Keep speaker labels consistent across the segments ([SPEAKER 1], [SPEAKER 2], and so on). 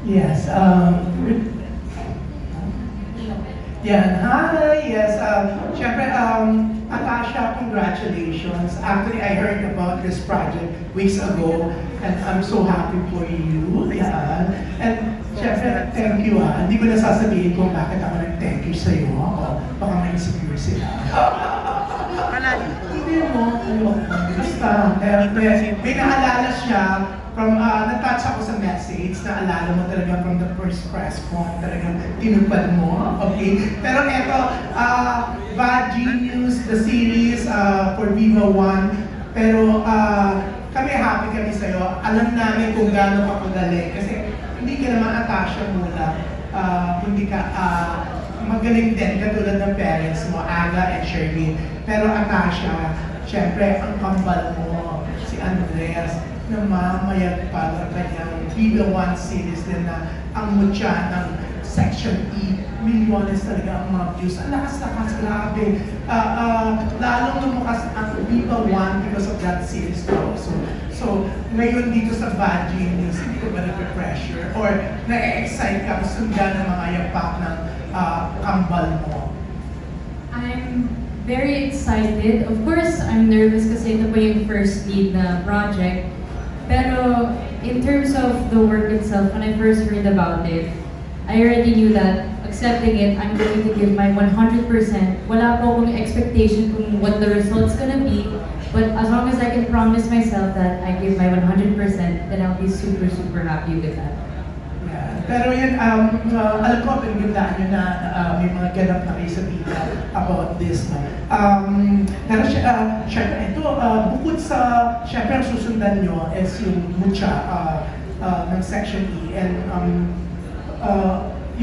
[SPEAKER 1] Yes. Yeah. Hi. Yes. Syempre, Atasha, congratulations. Actually, I heard about this project weeks ago, and I'm so happy for you. Yeah. And syempre, thank you. Hindi ko na sasabihin kung bakit ako nag-thank you sa'yo. Baka ma-insecure sila. Hindi mo. Basta, may naalala siya from, na-touch ako sa message, naalala mo talaga from the first press con, talagang tinupad mo, okay? Pero eto, Bad Genius, the series for Viva One, pero kami happy kami sa'yo. Alam namin kung gaano ka pagaling, kasi hindi ka naman Atasha muna, hindi ka magaling din katulad ng parents mo, Aga and Sherlyn. Pero Atasha, syempre, ang kambal mo, si Andres, na mamayag pa ng kanyang Viva One series din na ang mutya ng Section E, milyones talaga ang mga views. Ang lakas-lakas, grabe. Lalong lumukas ang Viva One because of that series also. So, ngayon dito sa Bad Genius, hindi ko ba nag-pressure or na-excite ka sundan ng mga yapak ng kambal mo?
[SPEAKER 2] I'm very excited. Of course, I'm nervous kasi ito pa yung first lead na project. Pero in terms of the work itself, when I first heard about it, I already knew that accepting it, I'm going to give my 100%. Wala po akong expectation kung what the result's gonna be. But as long as I can promise myself that I give my 100%, then I'll be super, super happy with that.
[SPEAKER 1] Pero yun, alam ko, pinagandaan nyo na may mga ganap na kayo sa bida about this. No? Pero syempre, ito, bukod sa, syempre ang susundan nyo is yung Mucha ng Section E. And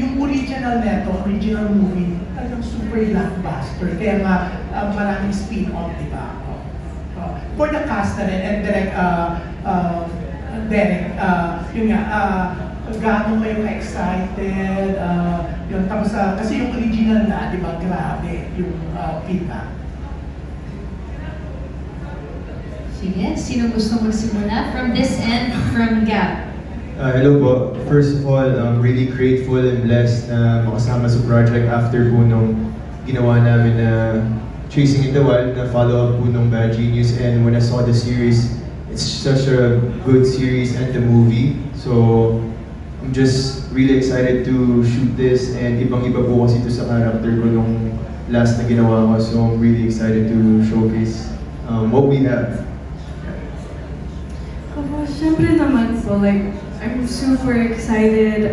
[SPEAKER 1] yung original neto, original movie, talagang super blockbuster. Kaya nga, maraming spin-off, di ba? For the cast na rin, and Derek, yun nga, gaano kayo excited, yun, tapos kasi yung original na, di ba, grabe yung feedback.
[SPEAKER 3] Sige, sino gusto magsimula? From this end, from Gab.
[SPEAKER 4] Hello po. First of all, I'm really grateful and blessed na makasama sa project after po nung ginawa namin na Chasing in the Wild, na follow-up po nung Bad Genius. And when I saw the series, it's such a good series and the movie. So, I'm just really excited to shoot this, and ibang-iba po kasi ito sa character ko nung last na ginawa ko. So, I'm really excited to showcase what we have.
[SPEAKER 5] Siyempre naman po, like, I'm super excited.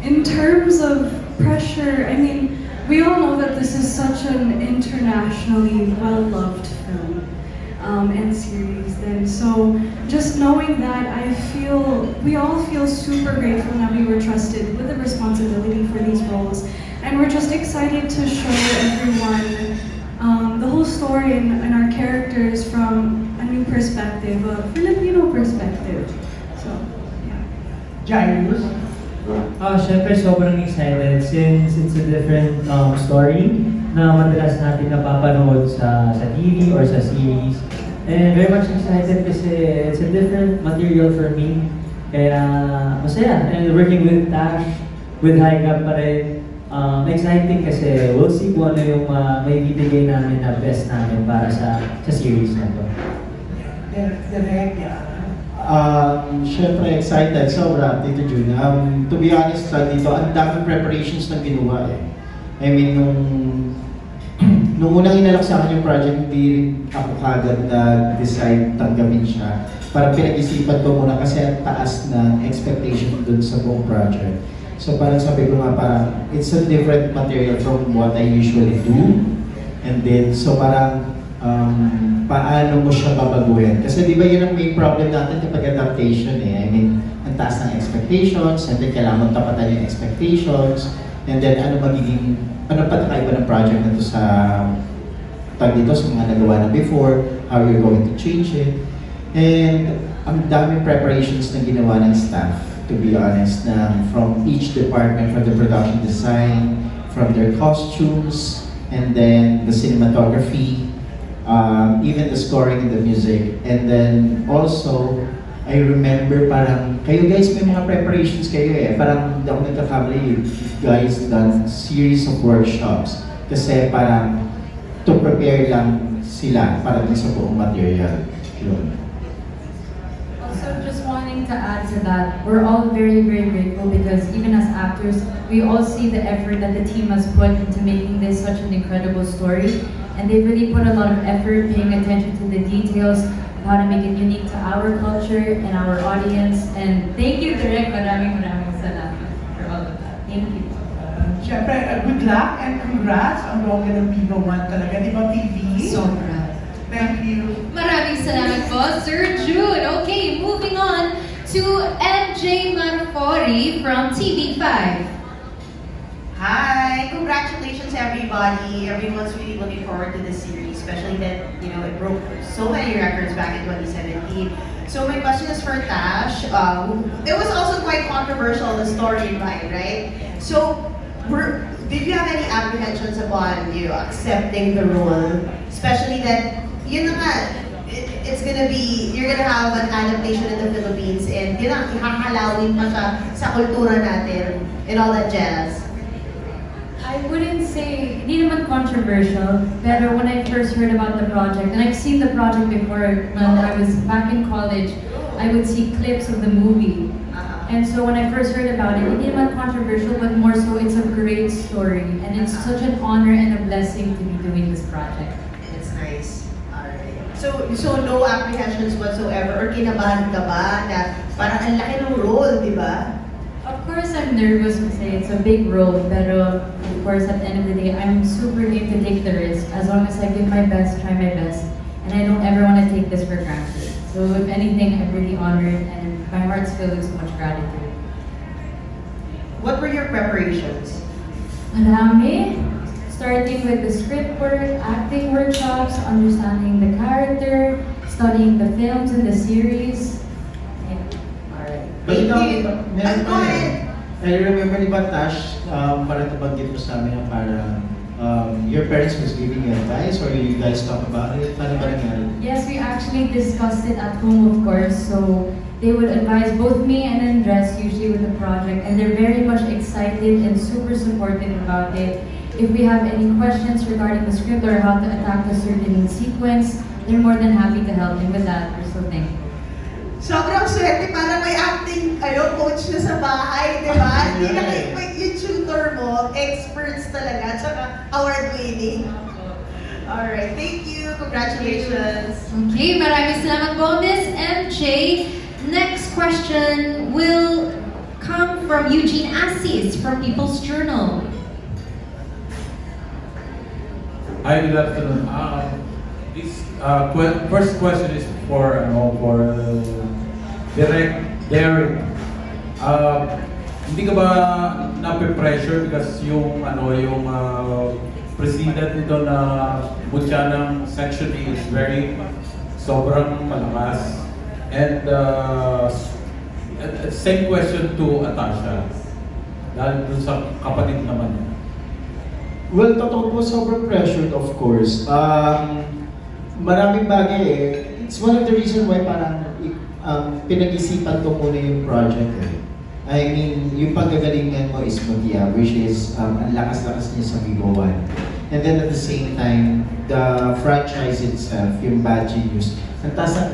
[SPEAKER 5] In terms of pressure, I mean, we all know that this is such an internationally well-loved film and series. Then, so just knowing that, we all feel super grateful that we were trusted with the responsibility for these roles, and we're just excited to show everyone the whole story and our characters from a new perspective, a Filipino perspective. So, yeah.
[SPEAKER 1] Jairus?
[SPEAKER 6] Syempre sobrang excited since it's a different story na madalas natin napapanood sa TV or sa series. And very much excited kasi it's a different material for me. Kaya masaya. And working with Tash, with Higap pa rin, exciting kasi we'll see kung ano yung may bibigay namin na best namin para sa series na to.
[SPEAKER 1] Direct,
[SPEAKER 7] Siyempre excited, sobra, Tito Jun. To be honest, dito, ang daming preparations na ginawa eh. I mean, nung unang inalok sa akin yung project, hindi ako kagad na-decide tanggapin siya. Parang pinag-isipan ko muna kasi ang taas ng expectation dun sa buong project. So parang sabi ko nga, parang it's a different material from what I usually do. And then, so parang, paano mo siya babaguhin. Kasi di ba yun ang main problem natin kapag adaptation eh. I mean, ang taas ng expectations, and then kailangan mong tapatan yung expectations, and then ano pa nakaiba ng project na to sa dito sa mga nagawa na before, how you're going to change it. And ang daming preparations na ginawa ng staff, to be honest, na from each department, from the production design, from their costumes, and then the cinematography, even the scoring and the music. And then also, I remember parang, kayo guys may mga preparations kayo eh. Parang hindi ako nagkakamali, you guys done series of workshops. Kasi parang to prepare lang sila para sa buong material. Yun.
[SPEAKER 2] Also, just wanting to add to that, we're all very, very grateful because even as actors, we all see the effort that the team has put into making this such an incredible story. And they really put a lot of effort paying attention to the details of how to make it unique to our culture and our audience. And thank you, Direk. Maraming salamat for all of that. Thank you.
[SPEAKER 1] Siyempre, good luck and congrats on Rogan ng Viva One talaga, di ba, TV?
[SPEAKER 3] Sobra.
[SPEAKER 1] Thank you.
[SPEAKER 3] Maraming salamat po, Sir Jude. Okay, moving on to MJ Marfori from TV5.
[SPEAKER 8] Hi! Congratulations everybody! Everyone's really looking forward to this series, especially that, you know, it broke so many records back in 2017. So my question is for Tash. It was also quite controversial, the storyline, right? So, did you have any apprehensions upon you accepting the role? Especially that, yun na nga, it's gonna be, you're gonna have an adaptation in the Philippines and yun ang ihahalawin pa siya sa kultura natin and all that jazz.
[SPEAKER 2] I wouldn't say, hindi naman controversial, pero when I first heard about the project, and I've seen the project before when I was back in college, I would see clips of the movie. And so when I first heard about it, hindi naman controversial, but more so it's a great story. And it's such an honor and a blessing to be doing this project.
[SPEAKER 8] That's nice. Alright. So no apprehensions whatsoever, or kinabahan ka ba na parang ang laki ng role, di ba?
[SPEAKER 2] Of course, I'm nervous kasi it's a big role, pero of course, at the end of the day, I'm super game to take the risk as long as I give my best, try my best, and I don't ever want to take this for granted. So if anything, I'm really honored, and my heart's filled with so much gratitude.
[SPEAKER 8] What were your preparations?
[SPEAKER 2] Marami. Starting with the script work, acting workshops, understanding the character, studying the films and the series.
[SPEAKER 7] But
[SPEAKER 8] Go
[SPEAKER 7] meron pa
[SPEAKER 8] ahead.
[SPEAKER 7] I remember ni Tash, parang nabanggit mo sa amin na parang your parents was giving you advice or you guys talk about it? Paano ba nangyari?
[SPEAKER 2] Yes, we actually discussed it at home, of course. So they would advise both me and Andres usually with the project, and they're very much excited and super supportive about it. If we have any questions regarding the script or how to attack the certain sequence, they're more than happy to help me with that. We're so thankful.
[SPEAKER 8] Sobrang swerte, parang may acting coach na sa bahay, di ba? Hindi na kayo yung tutor mo, experts talaga, tsaka award-winning. Alright, thank you, congratulations.
[SPEAKER 3] Okay, maraming salamat po, Miss MJ. Next question will come from Eugene Assis from People's Journal.
[SPEAKER 9] Hi, good afternoon. This first question is for Derek. Hindi ka ba nape-pressure because yung president nito na butya ng section A is very sobrang malakas. And same question to Atasha. Dahil dun sa kapatid naman niya.
[SPEAKER 7] Well, totoo po, sobrang pressured of course. Maraming bagay eh. It's one of the reason why parang pinag-isipan ko muna yung project eh. I mean, yung paggagalingan mo is Mutia, which is ang lakas-lakas niya sa Viva One. And then at the same time, the franchise itself, yung Bad Genius.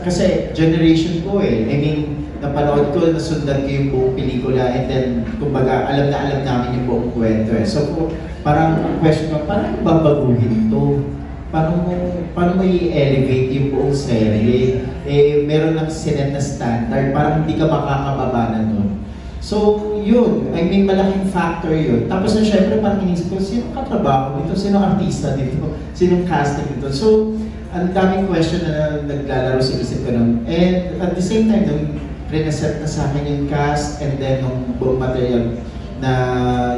[SPEAKER 7] Kasi generation ko eh. I mean, napanood ko, nasundan ko yung buong pelikula and then, kumbaga, alam namin yung buong kwento eh. So, parang question ko, paano babaguhin to? Paano mo i-elevate yung buong serye? Eh, meron ng sinet na standard, parang hindi ka makakababa na nun. So, yun. I mean, malaking factor yun. Tapos na syempre, parang inisip ko, sino katrabaho dito? Sino artista dito? Sinong casting dito? So, ang daming question na naglalaro sa isip ko nun. And at the same time, nung renaset na sa akin yung cast and then nung buong material na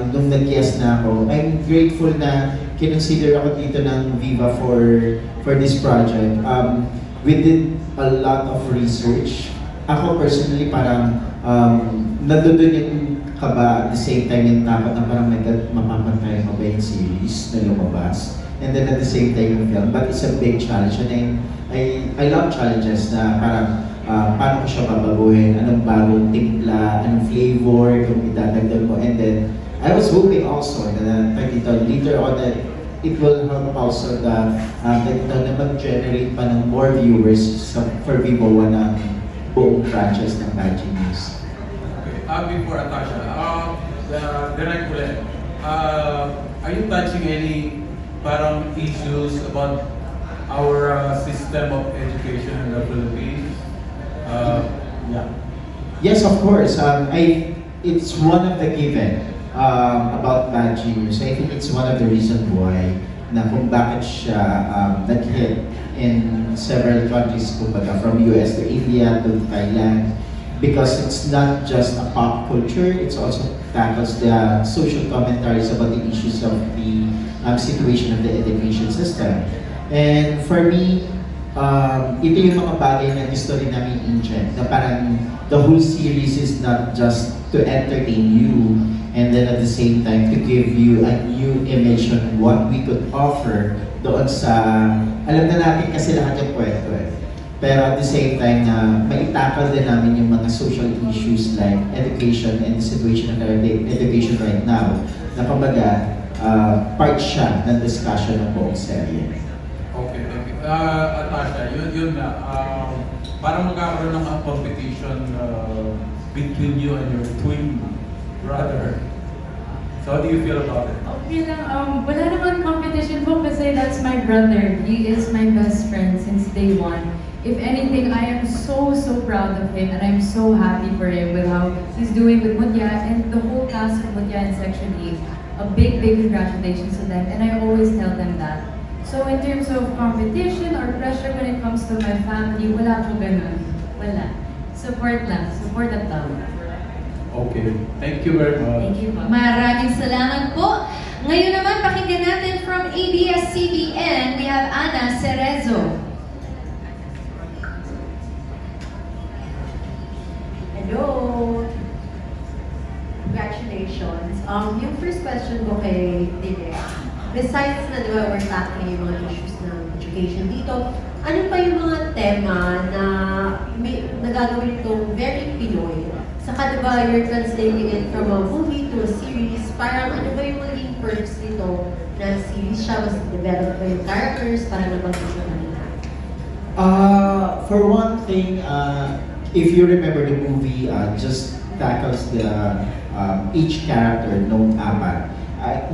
[SPEAKER 7] nung nag-guest na ako, I'm grateful na kinonsider ako dito ng Viva for this project. We did a lot of research. Ako personally parang nandun yung kaba at the same time yung takot na parang mapapantay mo ba yung series na lumabas. And then at the same time yung film. But it's a big challenge and I love challenges na parang paano ko siya babaguhin, anong bagong timpla, anong flavor yung idadagdag mo. And then, I was hoping also na later on that it will help also na mag-generate pa ng more viewers for Vivo One ng buong franchise ng Baji News.
[SPEAKER 9] Okay, before Atasha, direct ulit, are you touching any parang issues about our system of education in the Philippines? Yeah.
[SPEAKER 7] Yes, of course. It's one of the given about Baji News. I think it's one of the reasons why na kung bakit siya nag-hit in several countries, kumbaga, from US to India to Thailand, because it's not just a pop culture, it's also tackles the social commentaries about the issues of the situation of the education system. And for me, ito yung mga bagay na gusto rin namin in-inject, na parang the whole series is not just to entertain you, and then at the same time to give you a new image on what we could offer doon sa, alam na natin kasi lahat yung kwento eh. Pero at the same time na maitakal din namin yung mga social issues like education and the situation of education right now, na kumbaga, part siya ng discussion ng buong serye.
[SPEAKER 9] Okay, thank you. Atasha, yun na. Parang magkakaroon ng competition between you and your twin brother. So how do you feel about it?
[SPEAKER 2] Okay lang, wala naman competition po kasi that's my brother. He is my best friend since day one. If anything, I am so proud of him and I'm so happy for him with how he's doing with Mutya and the whole cast of Mutya in Section 8. A big congratulations to them, and I always tell them that. So in terms of competition or pressure when it comes to my family, wala po ganun. Wala. Support lang. Support at love.
[SPEAKER 9] Okay. Thank you very much.
[SPEAKER 2] Thank you po.
[SPEAKER 3] Maraming salamat po. Ngayon naman, pakinggan natin from ABS-CBN, we have Ana Cerezo.
[SPEAKER 10] Hello! Congratulations. Yung first question ko kay Direk, besides na diba we're tackling yung mga issues ng education dito, ano pa yung mga tema na nagagawin itong very Pinoy? Saka diba you're translating it from a movie to a series, parang ano ba yung magiging perks nito na series siya, mas develop ba yung characters para nabanggit sa kanila?
[SPEAKER 7] For one thing, if you remember the movie, just tackles the each character nung apat.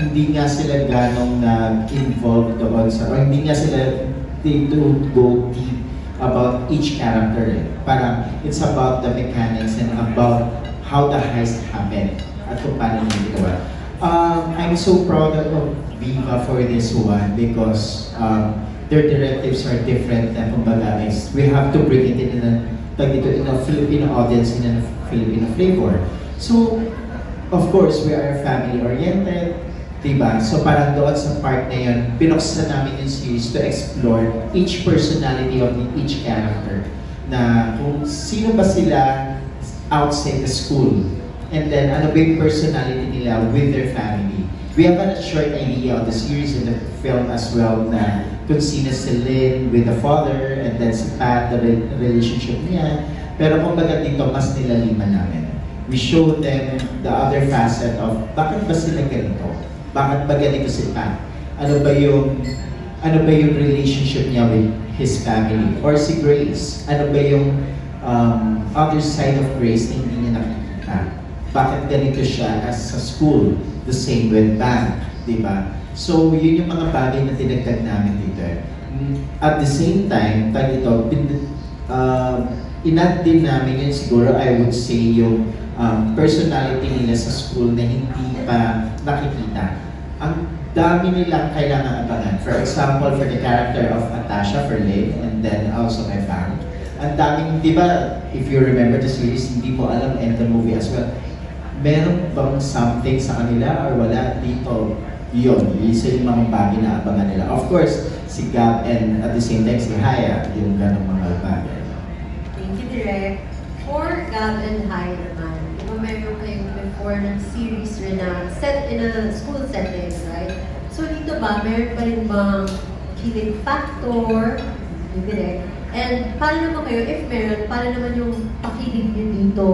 [SPEAKER 7] Hindi nga sila ganong involved doon sa, or hindi nga sila they don't go deep about each character. Parang it's about the mechanics and about how the heist happened at kung paano nila ginawa. I'm so proud of Viva for this one because their directives are different than kumbaga we have to bring it in a Filipino audience, in a Filipino flavor. So, of course, we are family-oriented, diba? So parang doon sa part na yun, binuksan namin yung series to explore each personality of each character. Na kung sino ba sila outside the school, and then ano ba yung personality nila with their family. We have a short idea of the series and the film as well na kung sino si Lynn with the father, and then si Pat, the relationship niya. Pero kumbaga dito, mas nilaliman namin. We show them the other facet of bakit ba sila ganito? Bakit ba ganito si Pat? Ano ba yung relationship niya with his family? Or si Grace? Ano ba yung other side of Grace na hindi niya nakikita? Bakit ganito siya as sa school? The same with Bang, di ba? So, yun yung mga bagay na tinagdag namin dito. At the same time, dito, inat din namin yun siguro, I would say, yung personality nila sa school na hindi pa nakikita. Ang dami nilang kailangan abangan. For example, for the character of Atasha, for Lynn, and then also my Bang. Ang daming, di ba, if you remember the series, hindi mo alam and the movie as well. Meron bang something sa kanila or wala dito? Yun, isa yung mga bagay na abangan nila. Of course, si Gab and at the same time si Haya, yung ganong mga bagay.
[SPEAKER 10] Thank you, Direk. For Gab and Haya naman, diba meron kayong before ng series rin na set in a school setting, right? So dito ba, meron pa rin bang kilig factor, Direk, And paano naman kayo, if meron, paano naman yung pakilig niyo dito?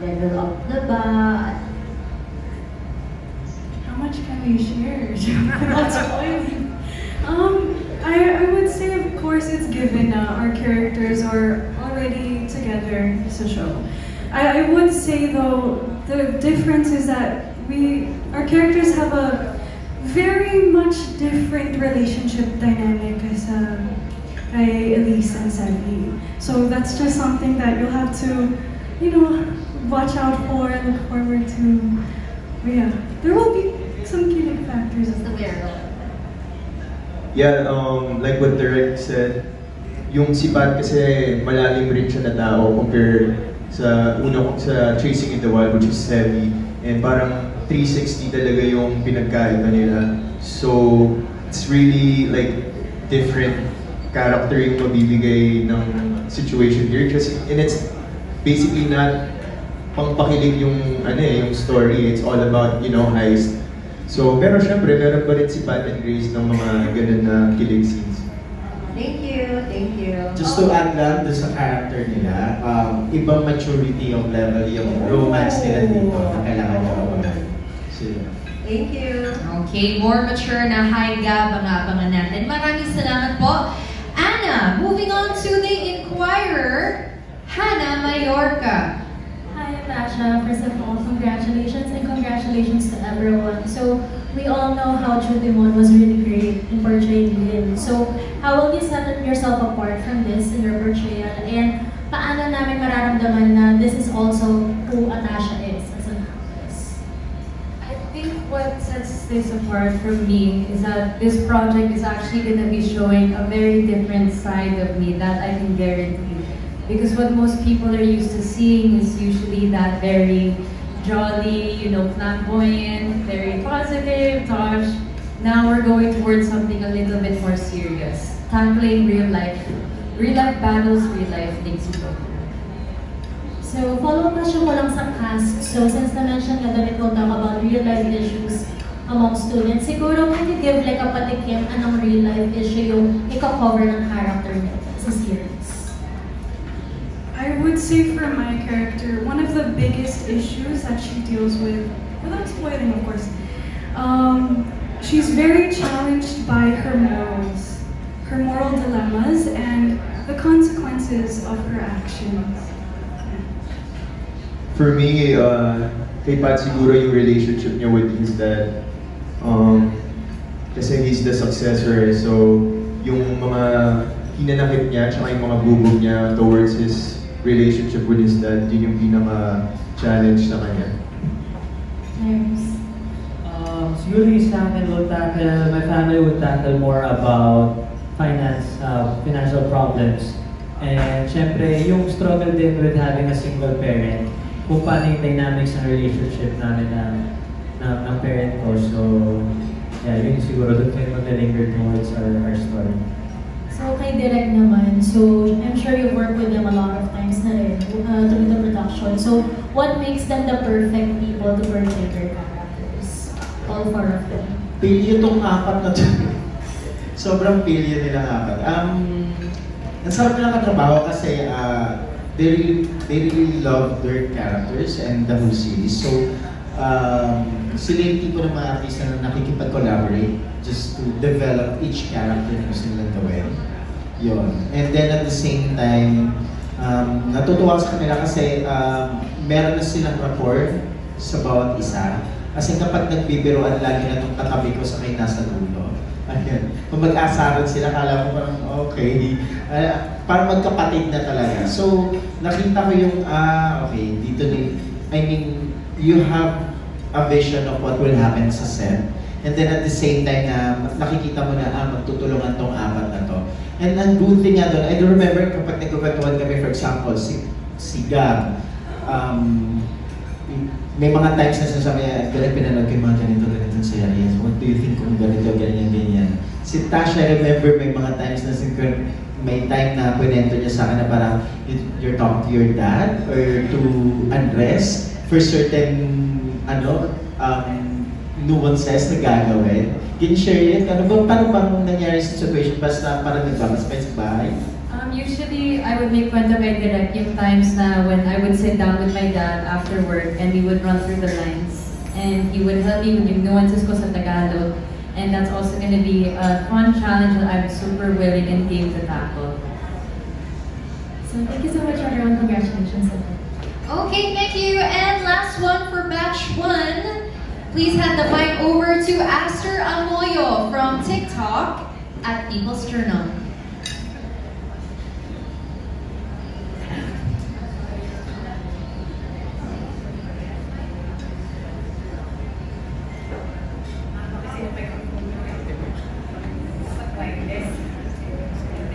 [SPEAKER 10] Level up na ba?
[SPEAKER 5] How much can we share? Not spoiling. I would say, of course, it's given our characters are already together sa show. I would say, though, the difference is that our characters have a very much different relationship dynamic as kay Elise and Sevi. So that's just something that you'll have to, watch out for and look forward to. But yeah, there will be some kilig factors as well.
[SPEAKER 4] Yeah, like what Derek said, yung si Pat kasi malalim rin siya na tao compared sa sa Chasing in the Wild, which is Sevi, and parang 360 talaga yung pinagkaiba nila. So it's really like different character yung mabibigay ng situation here, kasi and it's basically not pangpakilig yung yung story. It's all about heist. So pero syempre meron pa rin si Pat and Grace ng mga ganun na kilig scenes.
[SPEAKER 10] Thank you.
[SPEAKER 7] Just to add lang doon sa character nila, ibang maturity yung level, yung romance nila dito na kailangan nyo abangan. So,
[SPEAKER 3] Thank you. Okay, more mature na high gab ang abangan natin. Maraming salamat po. Anna, moving on to the Inquirer, Hannah Mayorga.
[SPEAKER 2] Hi, Natasha. First of all, congratulations and congratulations to everyone. So, we all know how Judy Mon was really great in portraying Lynn. So, how will you set yourself apart from this in your portrayal? And paano namin mararamdaman na this is also who Natasha is as an actress? I think what sets this apart from me is that this project is actually going to be showing a very different side of me that I can guarantee. Because what most people are used to seeing is usually that very jolly, flamboyant, very positive, Tosh. Now we're going towards something a little bit more serious. Tackling real life battles, real life things you go through. So, follow-up question ko lang sa cast. So, since na-mention nga that it will talk about real life issues among students, siguro can you give like a patikim anong real life issue yung ika-cover ng character niya sa series?
[SPEAKER 5] I would say for my character, one of the biggest issues that she deals with, without spoiling of course, she's very challenged by her morals, her moral dilemmas, and the consequences of her actions.
[SPEAKER 4] For me, kay Pat siguro yung relationship niya with his dad. Kasi he's the successor, so yung mga hinanakit niya, tsaka yung mga bubog niya towards his relationship with his dad, yun yung pinaka-challenge sa kanya.
[SPEAKER 2] Nice.
[SPEAKER 6] Siguro sa akin, my family would tackle more about financial problems. And syempre, yung struggle din with having a single parent, kung paano yung dynamics ng relationship namin ng parent ko. So, yeah, yun siguro doon kayo mag-linger towards our story.
[SPEAKER 2] So, kay Direk naman, so I'm sure you work with them a lot of times na rin through the production. So, what makes them the perfect people to portray their characters? All four of them.
[SPEAKER 7] Pilyo tong apat na to. Sobrang pilyo nilang apat. Ang sarap nilang katrabaho kasi they really love their characters and the whole series. So, sila yung tipo ng mga artista na nakikipag-collaborate just to develop each character na gusto nilang gawin. Yun. And then at the same time, natutuwa sa kanila kasi meron na silang rapport sa bawat isa. Kasi kapag nagbibiroan, lagi na itong katabi ko sa may nasa dulo. Ayan. Kung mag-asaran sila, kala ko parang okay. Parang magkapatid na talaga. So, nakita ko yung, okay, dito you have a vision of what will happen sa set. And then at the same time nakikita mo na magtutulungan tong apat na to. And ang good thing nga doon, I do remember kapag nagkukwentuhan kami, for example, si Gab, may mga times na sinasabi niya, direct pinanood ko yung mga ganito series. What do you think kung ganito, ganyan. Si Tasha, I remember may mga times na may time na kwento niya sa akin na parang you're talking to your dad or to Andres for certain nuances na gagawin. Can you share it? Paano bang nangyari sa situation? Basta parang nagpapaspend sa bahay?
[SPEAKER 2] Usually, I would make kwento kay Direk yung times na when I would sit down with my dad after work and we would run through the lines. And he would help me with yung nuances ko sa Tagalog. And that's also going to be a fun challenge that I'm super willing and game to tackle. So thank you so much, everyone. Congratulations.
[SPEAKER 3] Okay, thank you. And last one for batch 1. Please hand the mic over to Aster Amoyo from TikTok at People's Journal.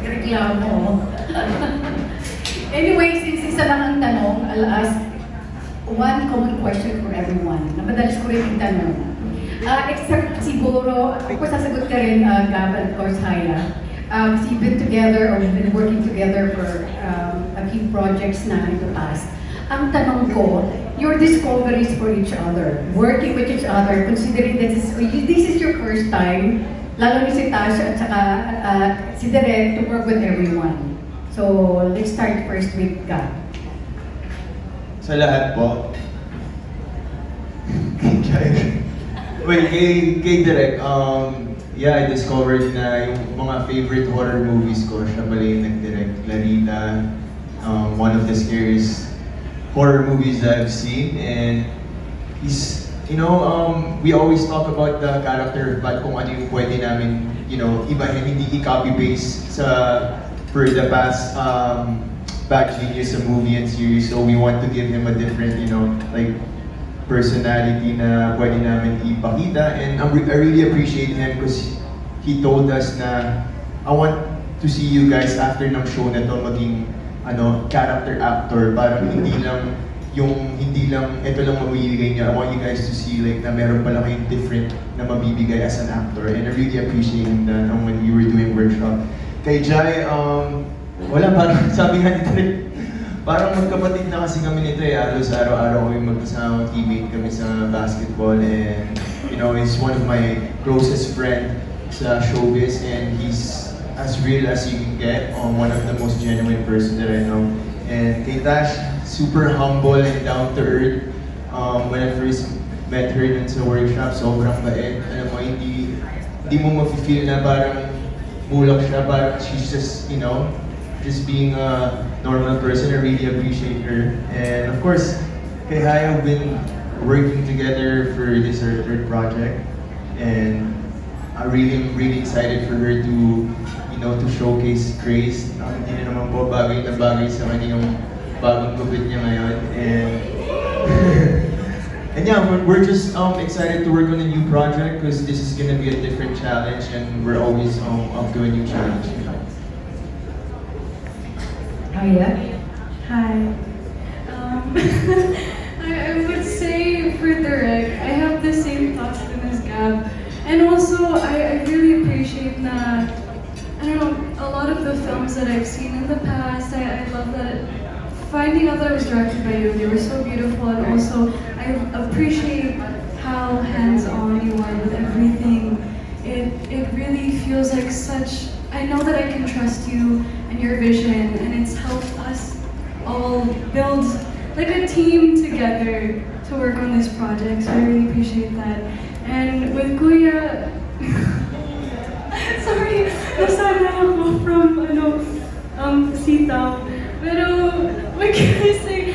[SPEAKER 11] Reklamo. Anyway, since isa lang ang tanong, I'll ask one common question for everyone. Napadalas ko rin yung tanong. Except siguro, of course, sasagot ka rin, Gab, and of course, Haya. So you've been together or you've been working together for a few projects na in the past. Ang tanong ko, your discoveries for each other, working with each other, considering that this is your first time, lalo ni si Tasha at saka si Direk to work with everyone. So, let's start first with Gab.
[SPEAKER 4] Sa lahat po. Well, kay Direk, yeah, I discovered na yung mga favorite horror movies ko, siya pala yung nag-direct. Larita, one of the scariest horror movies that I've seen, and he's, you know, we always talk about the character, but kung ano yung pwede namin, you know, ibahin, hindi i-copy-paste for the past Bad Genius, a movie and series, so we want to give him a different, you know, like, personality na pwede namin ipakita, and I really appreciate him because he told us na I want to see you guys after ng show na to maging character actor, parang hindi lang ito lang mabibigay niya. I want you guys to see like na meron pala kayong different na mabibigay as an actor, and I really appreciate that when we were doing workshop. Kay Jai, wala, parang sabi nga nito rin, parang magkapatid na kasi kami nito halos araw-araw kami magkasama, teammate kami sa basketball, and you know, he's one of my closest friend sa showbiz, and he's as real as you can get, one of the most genuine person that I know. And kay Tash, super humble and down to earth. When I first met her dun sa workshop, sobrang bait. Alam mo, hindi mo mafe-feel na parang bulak siya, parang she's just, you know, just being a normal person. I really appreciate her. And of course, kay Haya, we've been working together for this our third project, and I'm really excited for her to, you know, to showcase Grace. Hindi na naman po bagay na bagay sa kanya yung bagong gupit niya ngayon. And yeah, we're just excited to work on a new project because this is gonna be a different challenge, and we're always up to a new challenge.
[SPEAKER 5] Haya? Hi. I would say for Direk, I have the same thoughts as Gab. And also, I really appreciate that, I don't know, a lot of the films that I've seen in the past, I love that, finding out that it was directed by you, they were so beautiful, and also, I appreciate how hands-on you are with everything. It really feels like such, I know that I can trust you and your vision, and it's helped us all build like a team together to work on this project, so I really appreciate that. And with Kuya, sorry, nasana ako from Sitaw. Pero, what can I say?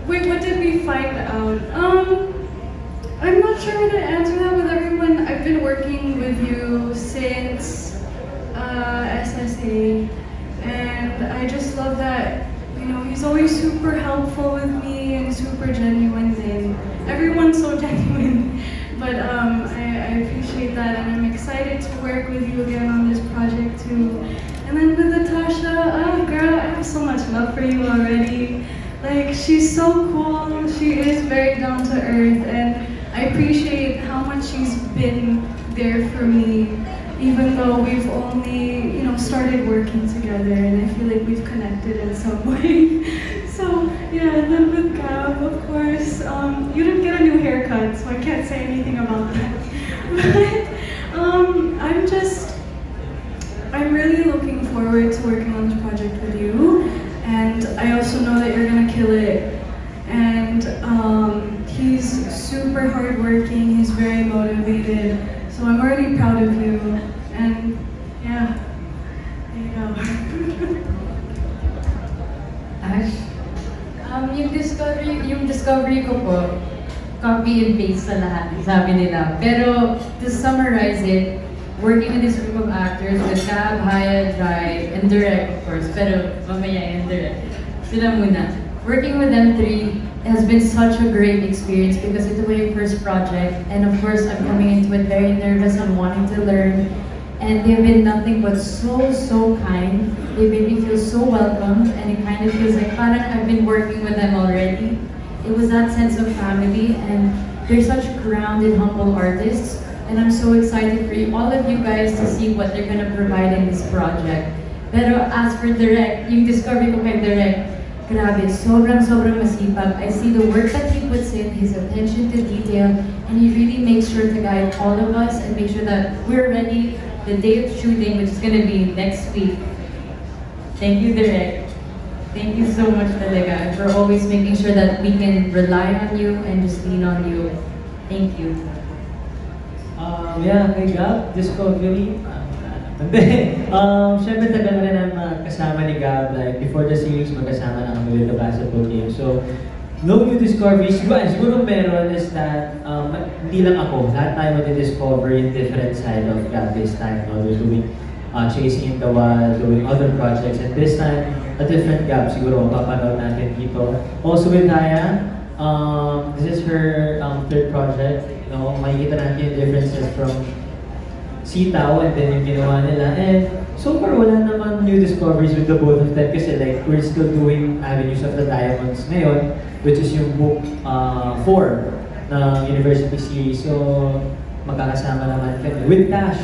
[SPEAKER 5] Wait, what did we find out? I'm not sure how to answer that with everyone. I've been working with you since SSA, and I just love that, you know, he's always super helpful with me and super genuine, and everyone's so genuine. But I appreciate that, and I'm excited to work with you again on this project too. And then with Natasha, oh girl, I have so much love for you already. Like, she's so cool, she is very down to earth, and I appreciate how much she's been there for me, even though we've only, you know, started working together, and I feel like we've connected in some way. So, yeah, and then with Gab, of course, you didn't get a new haircut, so I can't say anything about that. But, I'm really looking forward to working on this project with you. And I also know that you're gonna kill it. And he's super hardworking, he's very motivated. So I'm already proud of you. And yeah, there you go.
[SPEAKER 2] Ash? Yung discovery ko po, copy and paste sa lahat, sabi nila. Pero to summarize it, working with this group of actors with Gab, Haya, Dry, and Direct, of course, pero mamaya and Direct. Sila muna. Working with them three has been such a great experience because ito was yung first project, and of course, I'm coming into it very nervous and wanting to learn. And they've been nothing but so kind. They made me feel so welcomed, and it kind of feels like parang I've been working with them already. It was that sense of family, and they're such grounded, humble artists. And I'm so excited for all of you guys to see what they're gonna provide in this project. Pero as for Direct, yung discovery ko kay Direct, grabe, sobrang masipag. I see the work that he puts in, his attention to detail, and he really makes sure to guide all of us and make sure that we're ready the day of shooting, which is gonna be next week. Thank you, Direct. Thank you so much, talaga, for always making sure that we can rely on you and just lean on you. Thank you.
[SPEAKER 6] Yeah, kay Gab, Discovery. Siyempre tagal na rin ang kasama ni Gab. Like, before the series, magkasama na kami with the basketball game. So, no new discoveries. Siguro meron is that, hindi lang ako. Lahat tayo mag-discover yung different side of Gab this time. No? We're doing Chasing in the Wild, doing other projects. And this time, a different Gab siguro mapapanood natin dito. Also with Haya, this is her third project. You know, makikita natin yung differences from Sitaw and then yung ginawa nila. And so far, wala naman new discoveries with the both of them kasi like, we're still doing Avenues of the Diamonds ngayon, which is yung book 4 ng University series. So, magkakasama naman kami. With Tash,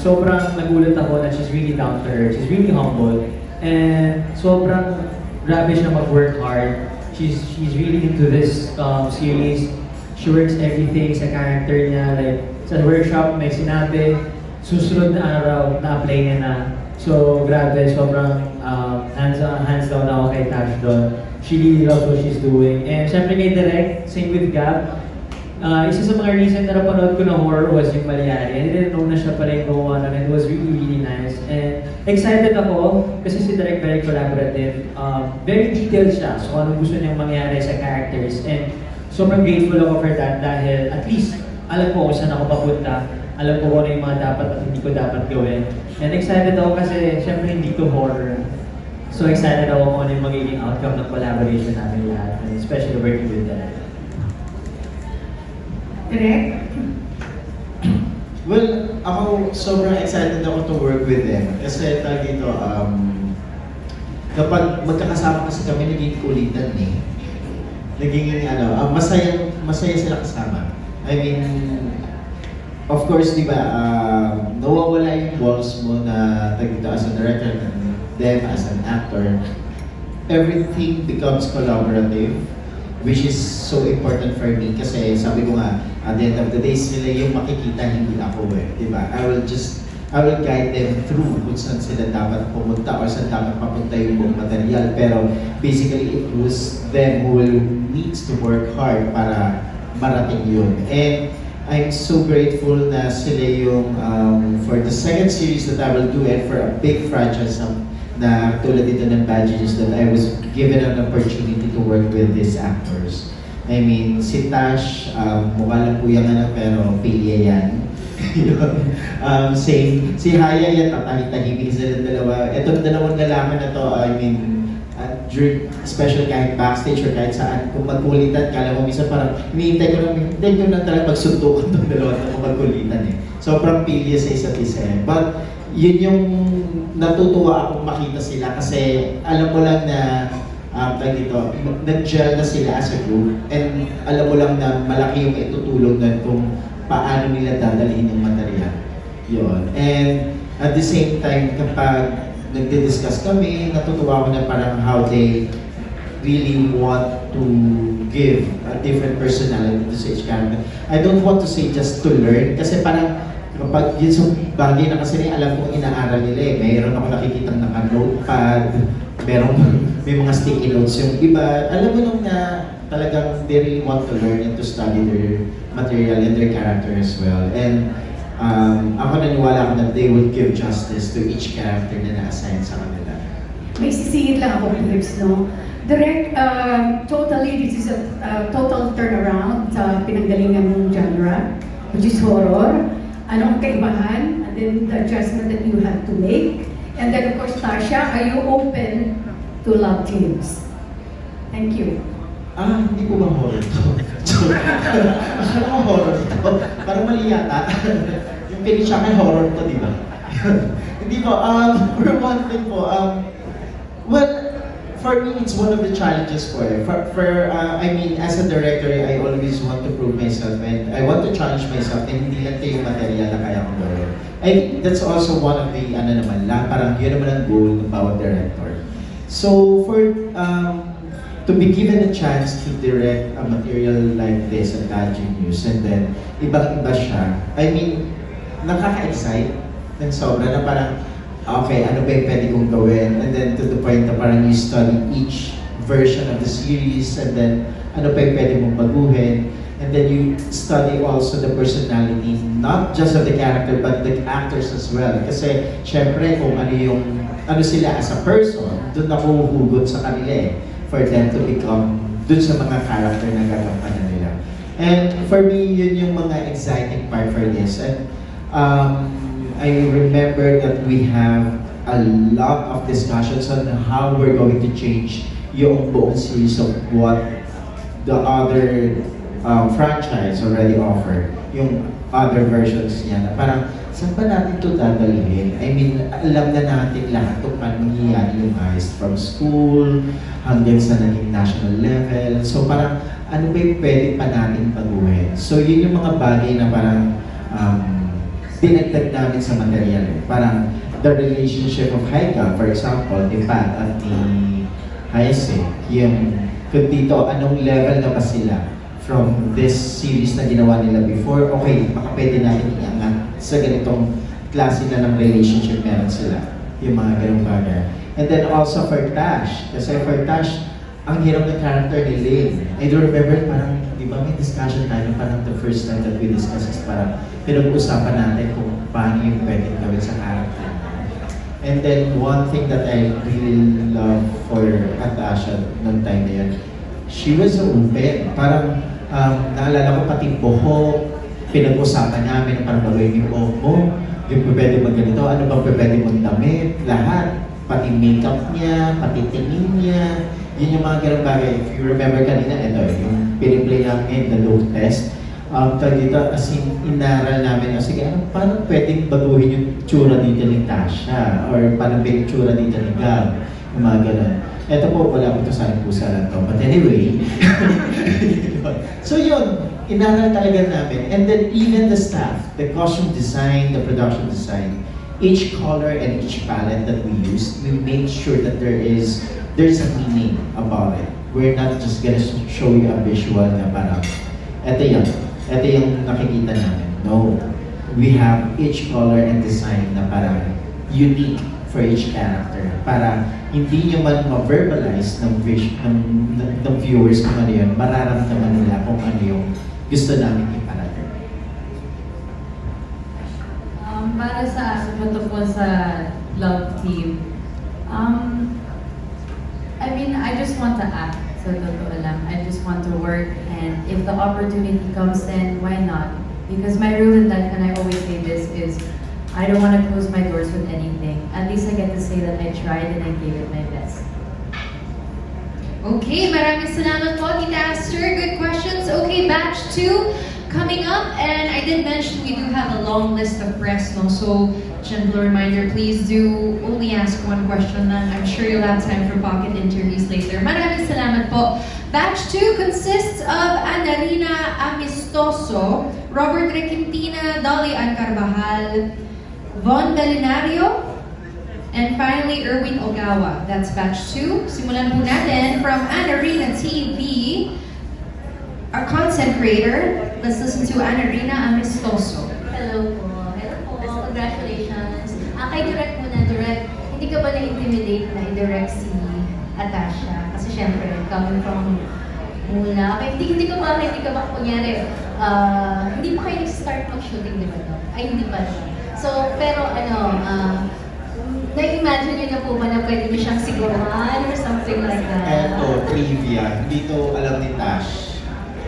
[SPEAKER 6] sobrang nagulat ako na she's really down to earth, she's really humble, and sobrang grabe siya mag-work hard. She's really into this series. She works everything sa character niya. Like, sa workshop, may sinabi, susunod na araw, na-apply niya na. So, grabe, sobrang hands down ako kay Tash doon. She really loves what she's doing. And syempre kay Direct, same with Gab. Isa sa mga reason na napanood ko na horror was yung Malyari. I didn't know na siya pala yung gawa nun, and it was really nice. And excited ako kasi si Direct very collaborative. Very detailed siya. So, anong gusto niyang mangyari sa characters. And sobrang grateful ako for that dahil at least alam ko kung saan ako papunta. Alam ko kung ano yung mga dapat at hindi ko dapat gawin. And excited ako kasi syempre hindi to horror. So excited ako kung ano yung magiging outcome ng collaboration namin lahat. And especially working with them.
[SPEAKER 8] Direct?
[SPEAKER 7] Well, ako sobrang excited ako to work with them. Kasi dito, kapag magkakasama kasi kami, naging kulitan eh. Naging masaya sila kasama. I mean, of course, di ba, nawawala yung walls mo na dito as a director and them as an actor. Everything becomes collaborative, which is so important for me kasi sabi ko nga, at the end of the day, sila yung makikita, hindi ako eh. Di ba? I will guide them through kung saan sila dapat pumunta or saan dapat papunta yung buong material. Pero basically, it was them who needs to work hard para marating yun. And I'm so grateful na sila yung for the second series that I will do and for a big franchise na tulad dito ng Badges that I was given an opportunity to work with these actors. I mean, si Tash, mukha lang po yung pero pilya yan. Same. Si Haya yan, tatahit-tahimik sila dalawa. Itong dalawang lalaman na to, I mean, especially kahit backstage or kahit saan, kung magkulitan, kala mo minsan parang, hinihintay ko na talaga magsuntukan itong dalawa na kung magkulitan eh. Sobrang pilya sa isa't isa eh. But, yun yung natutuwa akong makita sila kasi alam mo lang na nag-gel na sila as a group and alam mo lang na malaki yung itutulong na kung paano nila dadalhin yung material. Yun. And at the same time, kapag nagdi-discuss kami, natutuwa ko na parang how they really want to give a different personality to each character. I don't want to say just to learn kasi parang kapag yun sa bagay na kasi alam kong inaaral nila eh. Mayroon ako nakikitang naka-notepad, may mga sticky notes yung iba. Alam mo nung na talagang they really want to learn and to study their material and their character as well. And ako naniwala ako that they would give justice to each character na na-assign sa kanila.
[SPEAKER 11] May sisingit lang ako, Philips, no? Direct, totally, this is a total turnaround sa pinanggalingan mong genre, which is horror. Anong kaibahan, and then the adjustment that you have to make. And then, of course, Tasha, are you open to love teams? Thank you.
[SPEAKER 7] Hindi ko ba horror to? Akala ko horror to. Parang mali yata. Yung pinisyakan horror to, di ba? Hindi po. For one thing po, well, for me, it's one of the challenges for it. I mean, as a director, I always want to prove myself and I want to challenge myself and hindi lang ito yung material na kaya kong gawin. I think that's also one of the, parang yun naman ang goal ng bawat director. So, to be given a chance to direct a material like this at Bad Genius and then ibang-iba siya, I mean, nakaka-excite ng sobra na parang okay, ano ba yung pwede kong gawin? And then to the point na parang you study each version of the series and then ano pa yung pwede mong baguhin. And then you study also the personality, not just of the character but the actors as well. Kasi syempre kung ano sila as a person, doon ako huhugot sa kanila eh. For them to become doon sa mga character na gagampanan nila. And for me, yun yung mga exciting part for this. And I remember that we have a lot of discussions on how we're going to change yung buong series of what the other franchise already offer. Yung other versions niya na parang, saan ba natin ito dadalhin? I mean, alam na natin lahat kung paano nangyayari yung heist from school hanggang sa naging national level. So parang, ano ba yung pwede pa natin baguhin? So yun yung mga bagay na parang dinagdag namin sa material. Parang the relationship of Haika, for example, ni Pat at ni Hayase, yung kung dito, anong level na ba sila from this series na ginawa nila before, okay, baka pwede natin iangat sa ganitong klase na ng relationship meron sila. Yung mga ganong bagay. And then also for Tash, kasi for Tash, ang hirap ng character ni Lane. I don't remember, parang, di ba may discussion tayo, parang the first time that we discussed is parang pinag-usapan natin kung paano yung pwedeng gawin sa character. And then one thing that I really love for Natasha noong time na yun, she was open. Parang naalala ko pati buhok, pinag-usapan namin parang gawin yung buhok mo, yung pwede magganito, ano bang pwede mong damit, lahat. Pati makeup niya, pati tingin niya, yun yung mga ganong bagay. If you remember kanina, ito, yung piniplay namin, the look test. Dito, as in, inaral namin, sige, paano pwedeng baguhin yung tsura dito ni Tasha? Or paano ba yung tsura dito ni Gab? Yung mga ganon. Ito po, wala po ito sa aking pusa lang to. But anyway, so yun, inaral talaga namin. And then even the staff, the costume design, the production design, each color and each palette that we use, we make sure that there's a meaning about it. We're not just gonna show you a visual na parang, ito yung nakikita namin. No. We have each color and design na parang unique for each character. Para hindi nyo man ma-verbalize ng viewers kung ano yun, mararamdaman nila kung ano yung gusto namin iparating.
[SPEAKER 2] Para sa patungkol sa love team, I mean, I just want to act. So totoo lang. I just want to work, and if the opportunity comes, then why not? Because my rule in life, and I always say this, is I don't want to close my doors with anything. At least I get to say that I tried and I gave it my best.
[SPEAKER 3] Okay, maraming salamat po, Tita Aster. Good questions. Okay, batch 2 coming up, and I did mention we do have a long list of press, no? So, gentle reminder, please do only ask one question, and I'm sure you'll have time for pocket interviews later. Maraming salamat po. Batch 2 consists of Annarina Amistoso, Robert Requintina, Dolly Ann Carvajal, Von Delinario, and finally, Erwin Ogawa. That's batch 2. Simulan po natin from Annarina TV, our content creator. Let's listen to Annarina Amistoso.
[SPEAKER 10] Hello po. Hello congratulations. Kay Direk muna, Direk, hindi ka ba na-intimidate na i-direct si Atasha? Kasi syempre, coming from muna. Hindi ka ba, kunyari, hindi pa kayo nag-start mag-shooting, di ba to? Ay, hindi pa siya. So, pero na-imagine nyo na po ba na pwede nyo siyang siguran or something like that?
[SPEAKER 7] Eto, trivia. Hindi to alam ni Tash.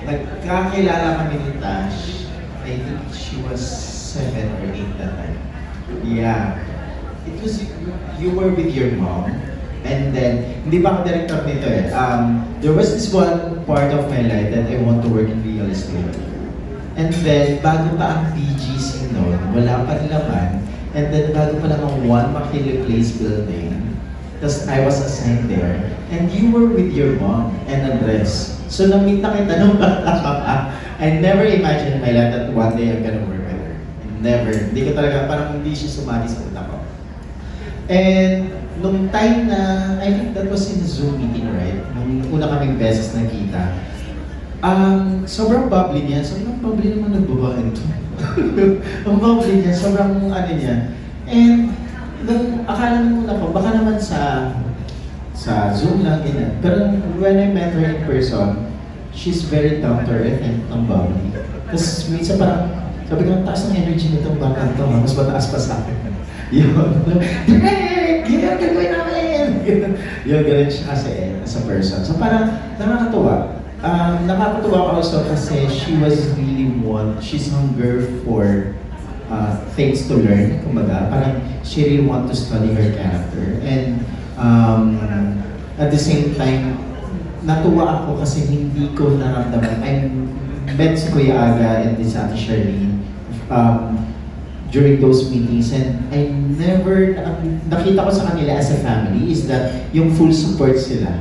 [SPEAKER 7] Nagkakilala kami ni Tash. I think she was 7 or 8 that time. Yeah. It was, you were with your mom. And then, hindi pa ako director nito eh. There was this one part of my life that I want to work in real estate. And then, bago pa ang BGC noon, wala pa laman. And then, bago pa lang ang One Makili Place building. Tapos, I was assigned there. And you were with your mom and Andres. So, na-meet na kita nung bata ka pa. I never imagined in my life that one day I'm gonna work with her. Never. Hindi ko talaga, parang hindi siya sumali sa utak ko. And, nung time na, I think that was in the Zoom meeting, right? Nung una kaming beses nakita. Sobrang bubbly niya. Sobrang bubbly naman nagbabae ito. Ang bubbly niya, sobrang ano niya. And, nung akala mo na ko, baka naman sa Zoom lang, ganyan. Pero when I met her in person, she's very down to earth and ang bubbly. Tapos minsan parang, sabi ko, ang taas ng energy nitong bata ito, mas mataas pa sa akin. Yun. Direk! Ganyan, gagawin namin! Yun, ganun siya kasi as a person. So parang, nakakatuwa. Nakakatuwa also kasi she was really she's hunger for things to learn, kumbaga. Parang she really want to study her character. And at the same time, natuwa ako kasi hindi ko naramdaman. I met si Kuya Aga and this Ate Charlene during those meetings, and I never, nakita ko sa kanila as a family is that yung full support sila.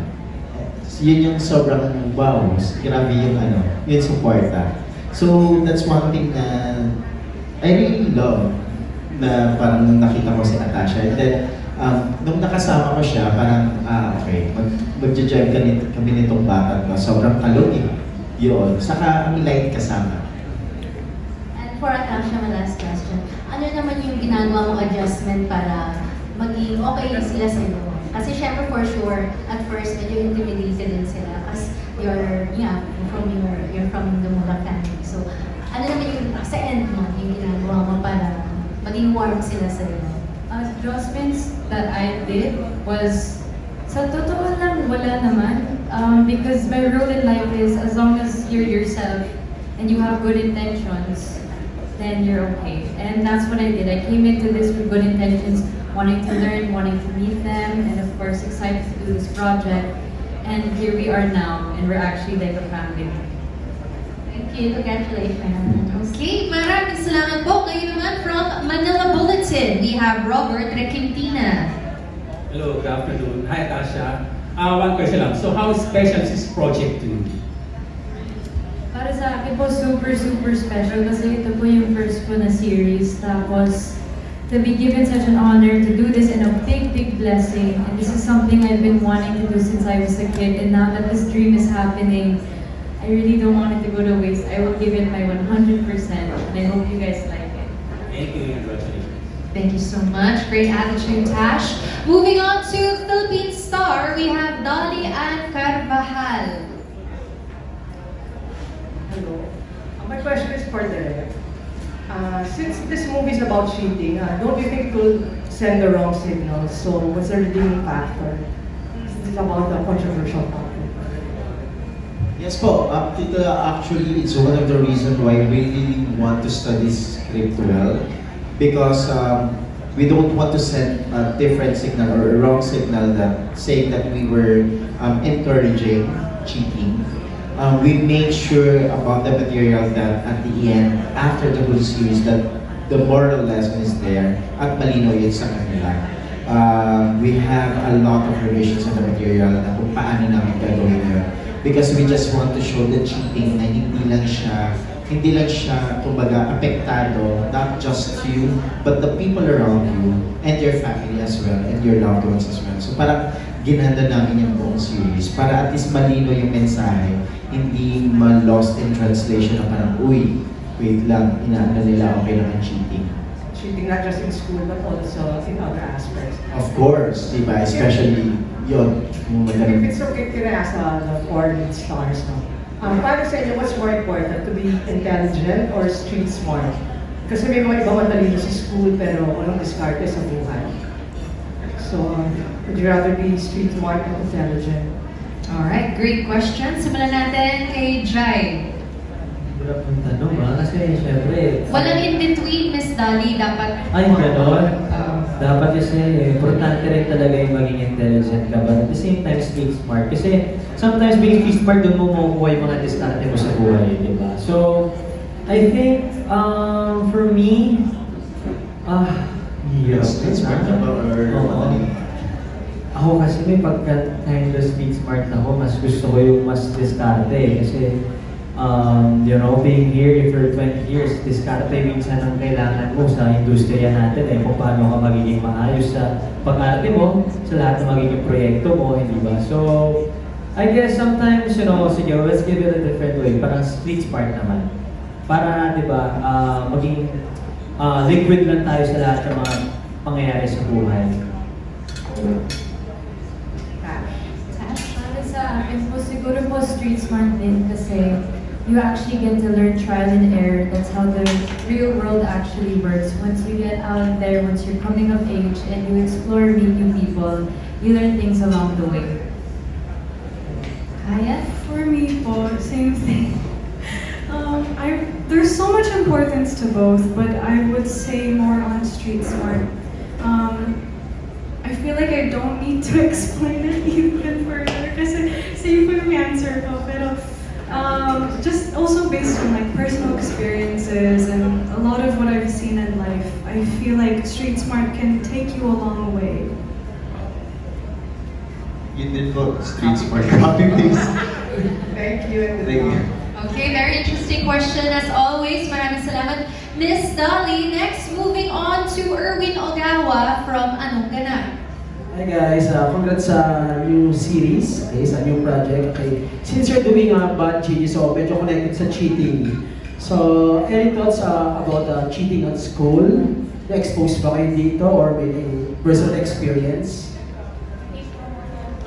[SPEAKER 7] Yun yung sobrang wow, grabe yung yung suporta. So that's one thing na I really love na parang nung nakita ko si Natasha. And then, nung nakasama ko siya, parang, okay, mag-jive kami nitong bata ko. Sobrang kalog eh. Yun. Saka ang light kasama.
[SPEAKER 10] And for Natasha, my last question. Ano naman yung ginagawa mong adjustment para maging okay sila sa'yo? Kasi syempre for sure, at first, medyo intimidated din sila. Kasi you're from the Mura family. So, ano naman yung sa end mo, yung ginagawa mo para maging warm sila sa'yo?
[SPEAKER 2] Adjustments that I did was, sa totoo lang, wala naman. Because my rule in life is, as long as you're yourself and you have good intentions, then you're okay. And that's what I did. I came into this with good intentions, wanting to learn, wanting to meet them, and of course, excited to do this project. And here we are now, and we're actually like a family.
[SPEAKER 10] Thank you. Congratulations.
[SPEAKER 3] Okay, maraming salamat po. Ngayon naman from Manila Bulletin, we have Robert Requintina.
[SPEAKER 12] Hello, good afternoon. Hi, Tasha. One question lang. So, how special is this project to you?
[SPEAKER 2] Para sa akin po, super special kasi ito po yung first po na series. Tapos, to be given such an honor to do this and a big blessing. And this is something I've been wanting to do since I was a kid. And now that this dream is happening, I really don't want it to go to waste. I will give it my 100%. And I hope you guys like it.
[SPEAKER 12] Thank you. Congratulations.
[SPEAKER 3] Thank you so much. Great attitude, Tash. Moving on to Philippine Star, we have Dolly Ann Carvajal.
[SPEAKER 13] Hello. My question is for Derek. Since this movie is about cheating, don't you think it will send the wrong signals? So what's the redeeming factor? This is about the controversial topic.
[SPEAKER 7] Yes po, Tito, actually it's one of the reasons why we really want to study script well. Because we don't want to send a different signal or a wrong signal that saying that we were encouraging cheating. We made sure about the material that at the end, after the whole series, that the moral lesson is there at malinaw yun sa kanila. We have a lot of revisions on the material na kung paano namin gagawin yun. Because we just want to show the cheating na hindi lang siya kumbaga apektado, not just you, but the people around you and your family as well and your loved ones as well. So parang ginanda namin yung buong series para at least malino yung mensahe, hindi ma-lost in translation na parang, uy, wait lang, inaano nila okay lang ang cheating.
[SPEAKER 13] cheating, not just in school, but also in other aspects.
[SPEAKER 7] Of course, diba? Especially yun.
[SPEAKER 13] If it's okay, can I ask the four lead stars now? Para sa inyo, what's more important, to be intelligent or street smart? Kasi may mga iba matalino sa school pero walang diskarte sa buhay. So, would you rather be street smart or intelligent?
[SPEAKER 3] Alright, great question. Simulan natin kay Jai.
[SPEAKER 6] Hirap ng tanong kasi syempre...
[SPEAKER 3] Walang in-between, Miss Dali, dapat...
[SPEAKER 6] Ay, gano'n? Dapat kasi, importante rin talaga yung maging intelligent ka, but at the same time, street smart. Kasi sometimes being street smart, doon mo makukuha yung mga diskarte mo sa buhay, di ba? So, I think, for me,
[SPEAKER 4] Street smart na ba or
[SPEAKER 6] ako kasi may pagka kind of street smart na ako, mas gusto ko yung mas diskarte kasi you know, being here for 20 years, diskarte minsan ang kailangan mo sa industriya natin kung paano ka magiging maayos sa pag-arte mo, sa lahat ng magiging proyekto mo, hindi ba? So, I guess sometimes, you know, sige, let's give it a different way, parang street smart naman. Para, di ba, maging liquid lang tayo sa lahat ng mga pangyayari sa buhay.
[SPEAKER 2] Para sa akin po, siguro po street smart din kasi you actually get to learn trial and error. That's how the real world actually works. Once you get out there, once you're coming of age and you explore, meet new people, you learn things along the way.
[SPEAKER 3] Kaya?
[SPEAKER 5] For me po, same thing. There's so much importance to both, but I would say more on street smart. I feel like I don't need to explain it even further kasi same po yung answer ko. Pero just also based on like personal experiences and a lot of what I've seen in life, I feel like street smart can take you a long way.
[SPEAKER 4] Yun din po, street smart. Copy paste.
[SPEAKER 13] Thank you.
[SPEAKER 4] Thank you.
[SPEAKER 3] Okay, very interesting question as always. Maraming salamat, Miss Dolly. Next, moving on to Erwin Ogawa from Anong Ganap.
[SPEAKER 14] Hi guys, congrats sa new series, okay, sa new project. Okay. Since you're doing Bad Genius, so medyo connected sa cheating. So, any thoughts about cheating at school? Na-expose ba kayo dito or may personal experience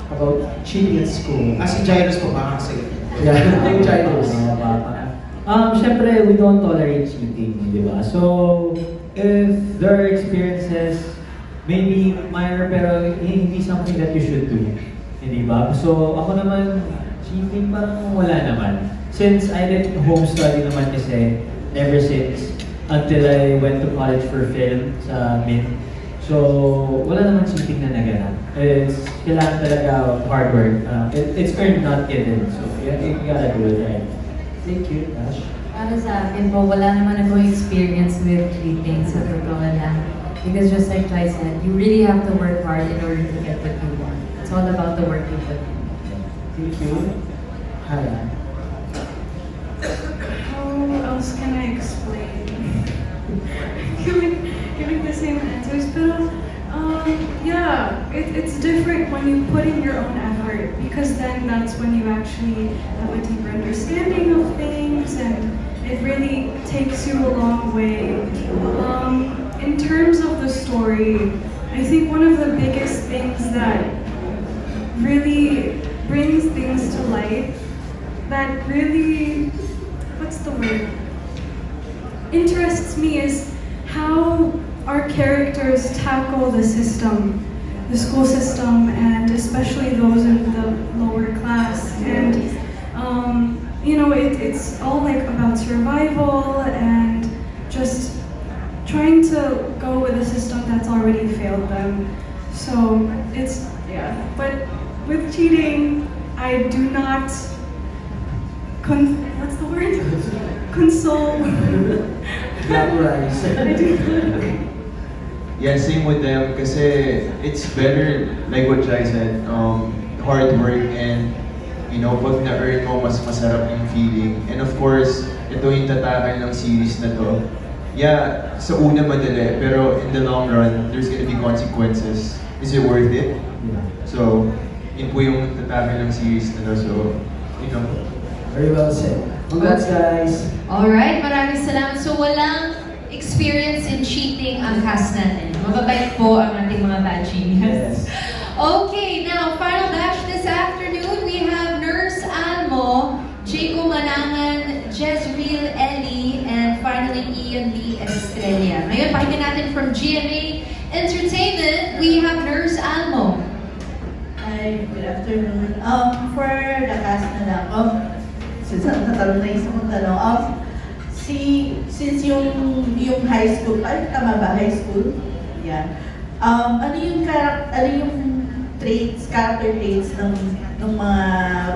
[SPEAKER 14] about cheating at school?
[SPEAKER 7] Si Jairus po ba? Sige.
[SPEAKER 14] Yeah, yung Jairus.
[SPEAKER 6] Siyempre, we don't tolerate cheating, di ba? So, if there are experiences, maybe minor pero hindi something that you should do, hindi ba? So, ako naman, cheating parang wala naman. Since I did home study naman kasi, ever since, until I went to college for film sa MIT. So, wala naman cheating na naganap. It's kailangan talaga hard work. It's earned, not given. So, you gotta do it right. Thank you, Ash.
[SPEAKER 2] Para sa akin po, wala naman akong experience with cheating sa totoo lang. Because just like Jai said, you really have to work hard in order to get what you want. It's all about the work you put in.
[SPEAKER 14] Thank you. Hi.
[SPEAKER 5] How else can I explain? giving the same answers, pero yeah, it's different when you put in your own effort because then that's when you actually have a deeper understanding of things and it really takes you a long way. In terms of the story, I think one of the biggest things that really brings things to life, that really, what's the word? Interests me is how our characters tackle the system, the school system, and especially those in the lower class. And you know, it's all like about survival and just trying to go with a system that's already failed them. So it's, yeah. But with cheating, I do not what's the word? Console.
[SPEAKER 14] Glamorize.
[SPEAKER 4] Yeah, same with them kasi it's better, like what Jai said, hard work and you know, pag na-earn mo, mas masarap yung feeling. And of course, ito yung tatakan ng series na to. Yeah, sa una madali, pero in the long run, there's gonna be consequences. Is it worth it?
[SPEAKER 14] Yeah.
[SPEAKER 4] So, yun po yung tatakan ng series na to. So, you know.
[SPEAKER 14] Very well said. Congrats guys!
[SPEAKER 3] Alright, maraming salamat. So walang experience in cheating ang cast natin. Mababait po ang ating mga bad genius. Okay, now final batch this afternoon, we have Nurse Almo, Jaco Manangan, Jezreel Ellie, and finally Ian Lee Estrella. Ngayon, pakinggan natin from GMA Entertainment, we have Nurse Almo.
[SPEAKER 15] Hi, good afternoon. For the cast na lang, since natanong na isa mong tanong, since yung high school, ay tama ba, high school? Yeah. Ano yung character traits ng mga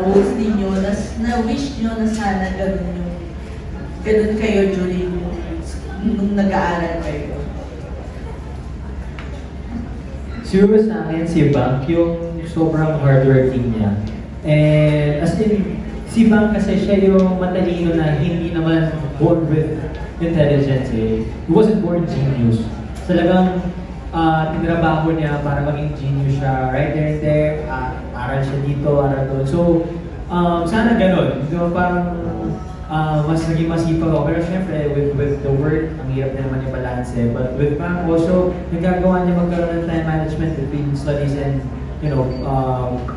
[SPEAKER 15] roles ninyo na wish nyo na sana ganun kayo during nung nag-aaral kayo?
[SPEAKER 6] Siguro sa akin, si Bang, yung sobrang hardworking niya. And as in, si Bang kasi siya yung matalino na hindi naman born with intelligence eh. He wasn't born genius. Talagang tinrabaho niya para maging genius siya. Right there and there, aral siya dito, aral doon. So, sana ganun. So, parang mas naging masipag ako. Pero syempre, with the work, ang hirap na naman yung balance eh. But with Bang also, nagagawa niya magkaroon ng time management between studies and, you know,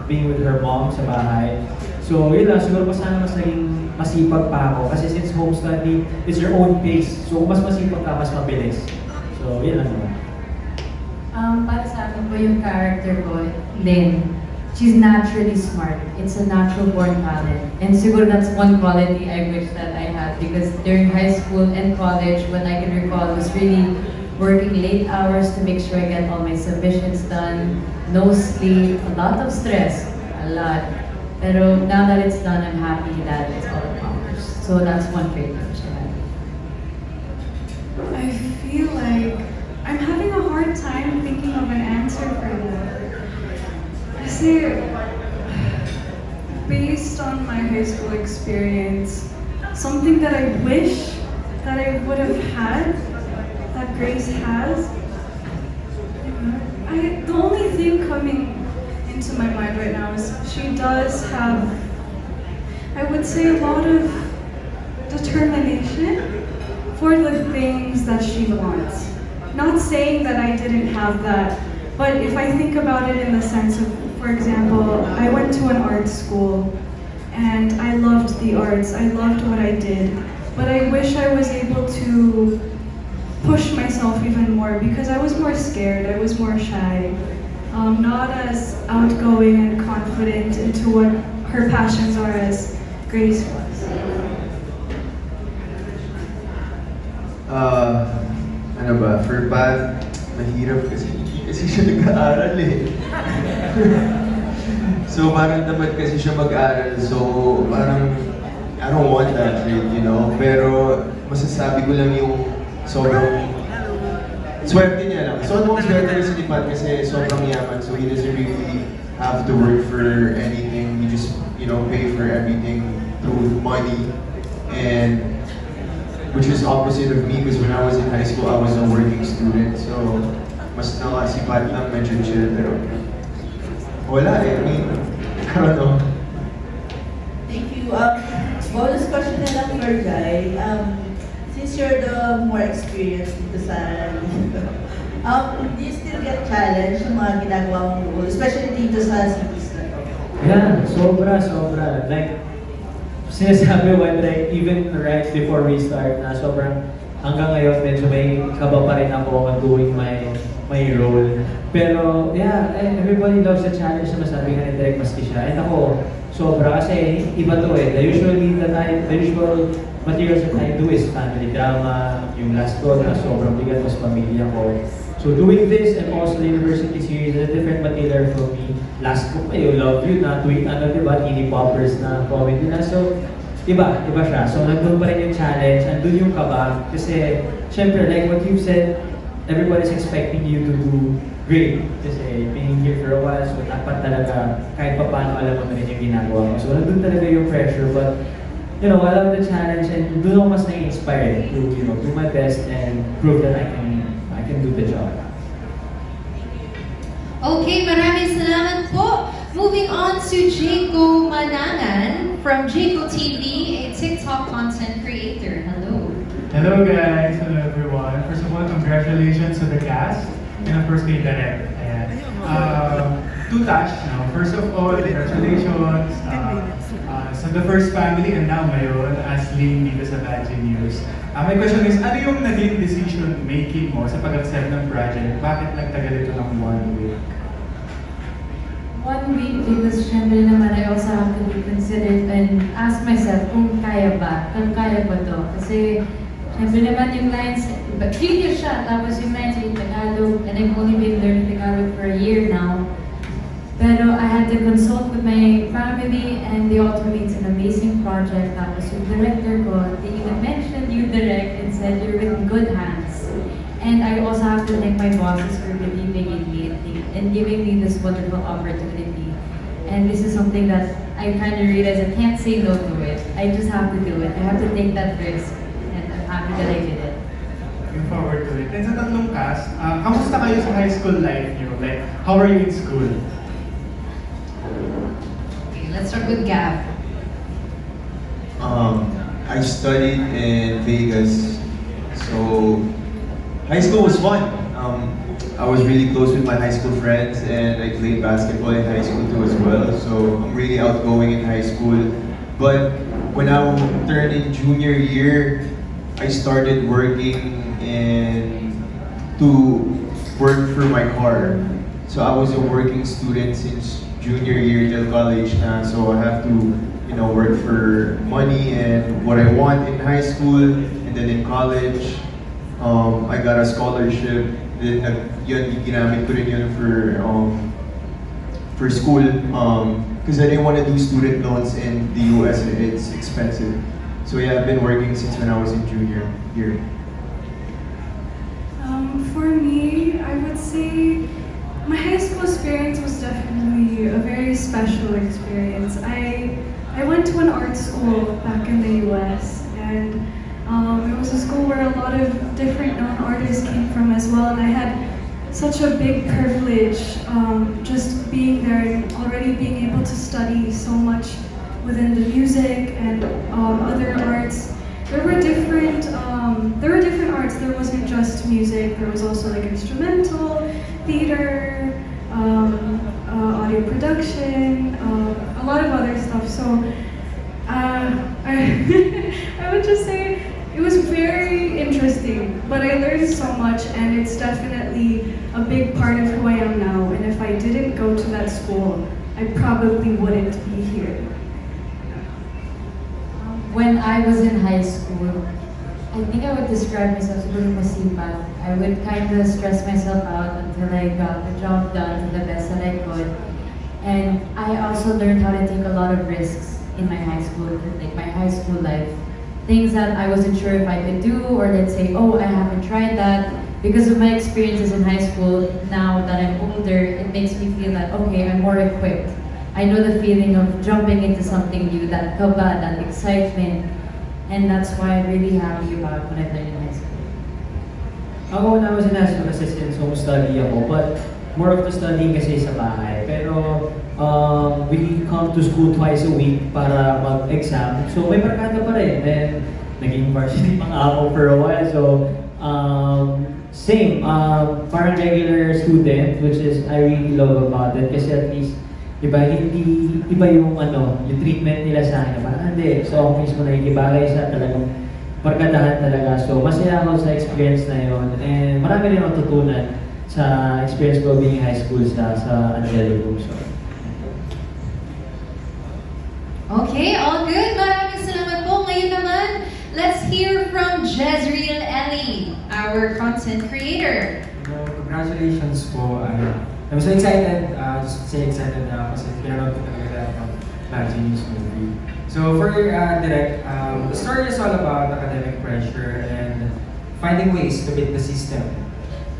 [SPEAKER 6] being with her mom sa bahay. So, yun lang, siguro pa sana mas naging masipag pa ako. Kasi since home study, it's your own pace. So, kung mas masipag ka, mas mabilis. So, yun lang naman.
[SPEAKER 2] Para sa akin po yung character ko, Lynn, she's naturally smart. It's a natural born talent. And siguro that's one quality I wish that I had because during high school and college, when I can recall, was really working late hours to make sure I get all my submissions done, no sleep, a lot of stress, a lot. Pero now that it's done, I'm happy that it's all accomplished. So that's one trait that I had.
[SPEAKER 5] I feel like I'm having a hard time thinking of an answer for that. Kasi, based on my high school experience, something that I wish that I would have had, that Grace has, the only thing coming into my mind right now is she does have, I would say, a lot of determination for the things that she wants. Not saying that I didn't have that, but if I think about it in the sense of, for example, I went to an art school and I loved the arts, I loved what I did, but I wish I was able to push myself even more because I was more scared, I was more shy, not as outgoing and confident into what her passions are as Grace was.
[SPEAKER 4] Ano ba, for Pat, mahirap kasi siya nag-aaral eh. So parang tamad kasi siya mag-aaral, so parang I don't want that trait, you know? Pero masasabi ko lang yung sobrang swerte niya lang. So ano swerte kasi ni Pat kasi sobrang yaman, so he doesn't really have to work for anything. He just, you know, pay for everything through money. And which is opposite of me because when I was in high school, I was a working student. So, mas nakasipat lang, medyo chill, pero wala eh. I mean, I don't know.
[SPEAKER 15] Thank you. Bonus question na lang for Jai. Since you're the more experienced dito sa do you still get challenged sa mga ginagawa mong role, especially dito sa series na to?
[SPEAKER 6] Yeah, sobra. Like, sinasabi when like even right before we start na sobrang hanggang ngayon medyo may kaba pa rin ako on doing my role. Pero yeah, everybody loves the challenge na masabi nga ni Direk maski siya. And ako, sobra kasi iba to eh. The usual materials that I do is family drama, yung last ko na sobrang bigat mas pamilya ko. So doing this and also the university series is a different material for me. Last ko kayo, Love You na, tweet ano diba, Teeny Poppers na comedy na. So, iba siya. So nandun pa rin yung challenge, nandun yung kaba. Kasi, syempre, like what you've said, everybody's expecting you to do great. Kasi being here for a while, so dapat talaga, kahit pa paano alam mo na rin yung ginagawa mo. So nandun talaga yung pressure, but you know, I love the challenge and doon ako mas na-inspire to, you know, do my best and prove that I can do the job.
[SPEAKER 3] Okay, maraming salamat po. Moving on to Jaco Manangan from Jaco TV, a TikTok content creator. Hello.
[SPEAKER 16] Hello guys, hello everyone. congratulations to the cast and of course kay Direk. Ayan. To Tash, no? First of all, congratulations sa The First Family and now ngayon as Ling dito sa Badgie News. My question is, ano yung naging decision making mo sa pag-accept ng project? Bakit nagtagal ito ng 1 week?
[SPEAKER 2] 1 week because syempre naman I also have to be considered and ask myself kung kaya ba to. Kasi syempre naman yung lines, video siya, tapos yung lines ay Tagalog, and I've only been learning Tagalog for a year now. Pero I had to consult with my family and they all told me it's an amazing project. Tapos yung director ko, they even mentioned you direct and said you're in good hands. And I also have to thank my bosses for believing in me and giving me this wonderful opportunity. And this is something that I kind of realize I can't say no to it. I just have to do it. I have to take that risk. And I'm happy that I did it.
[SPEAKER 16] Looking forward to it. And sa tatlong cast, kamusta kayo sa high school life niyo? Like, how are you in school?
[SPEAKER 3] Okay, let's start with Gav.
[SPEAKER 4] I studied in Vegas, so high school was fun. I was really close with my high school friends and I played basketball in high school too as well, so I'm really outgoing in high school. But when I turned in junior year, I started working to work for my car. So I was a working student since junior year till college na, so I have to work for money and what I want in high school, and then in college, I got a scholarship. Then yun, ginamit ko rin yun for school, because I didn't want to do student loans in the US. It's expensive. So yeah, I've been working since when I was in junior year.
[SPEAKER 5] For me, I would say my high school experience was definitely a very special experience. I went to an art school back in the US, and it was a school where a lot of different known artists came from as well, and I had such a big privilege just being there and already being able to study so much within the music and other arts. There were different arts. There wasn't just music. There was also like instrumental, theater, audio production, a lot of other stuff. So I would just say it was very interesting, but I learned so much, and it's definitely a big part of who I am now. And if I didn't go to that school, I probably wouldn't be here.
[SPEAKER 2] When I was in high school, I think I would describe myself as being masipag. I would kind of stress myself out until I got the job done to the best that I could. And I also learned how to take a lot of risks in my high school, like my high school life. Things that I wasn't sure if I could do, or let's say, oh, I haven't tried that. Because of my experiences in high school, now that I'm older, it makes me feel that, okay, I'm more equipped. I know the feeling of jumping into something new, that kaba, that excitement, and that's why I'm really happy about what I've learned in high school.
[SPEAKER 6] Ako, when I was in high school, kasi since home study ako, but more of the studying kasi sa bahay. Pero we come to school twice a week para mag-exam. So may barkada pa rin. And naging varsity pang ako for a while. So same, parang regular student, which is I really love about it. Kasi at least iba yung yung treatment nila sa akin. Parang hindi. So ako mismo nakikibagay sa talagang barkadahan talaga. So masaya ako sa experience na yun. And marami rin ako tutunan sa experience ko being high school sa Angelico. So.
[SPEAKER 3] Okay, all good. Maraming salamat po. Ngayon naman, let's hear from Jezreel Ellie, our content creator.
[SPEAKER 17] Congratulations po. I'm so excited. Just say excited na kasi pinanood ko talaga ng Badgie News movie. So for Direk, the story is all about academic pressure and finding ways to beat the system.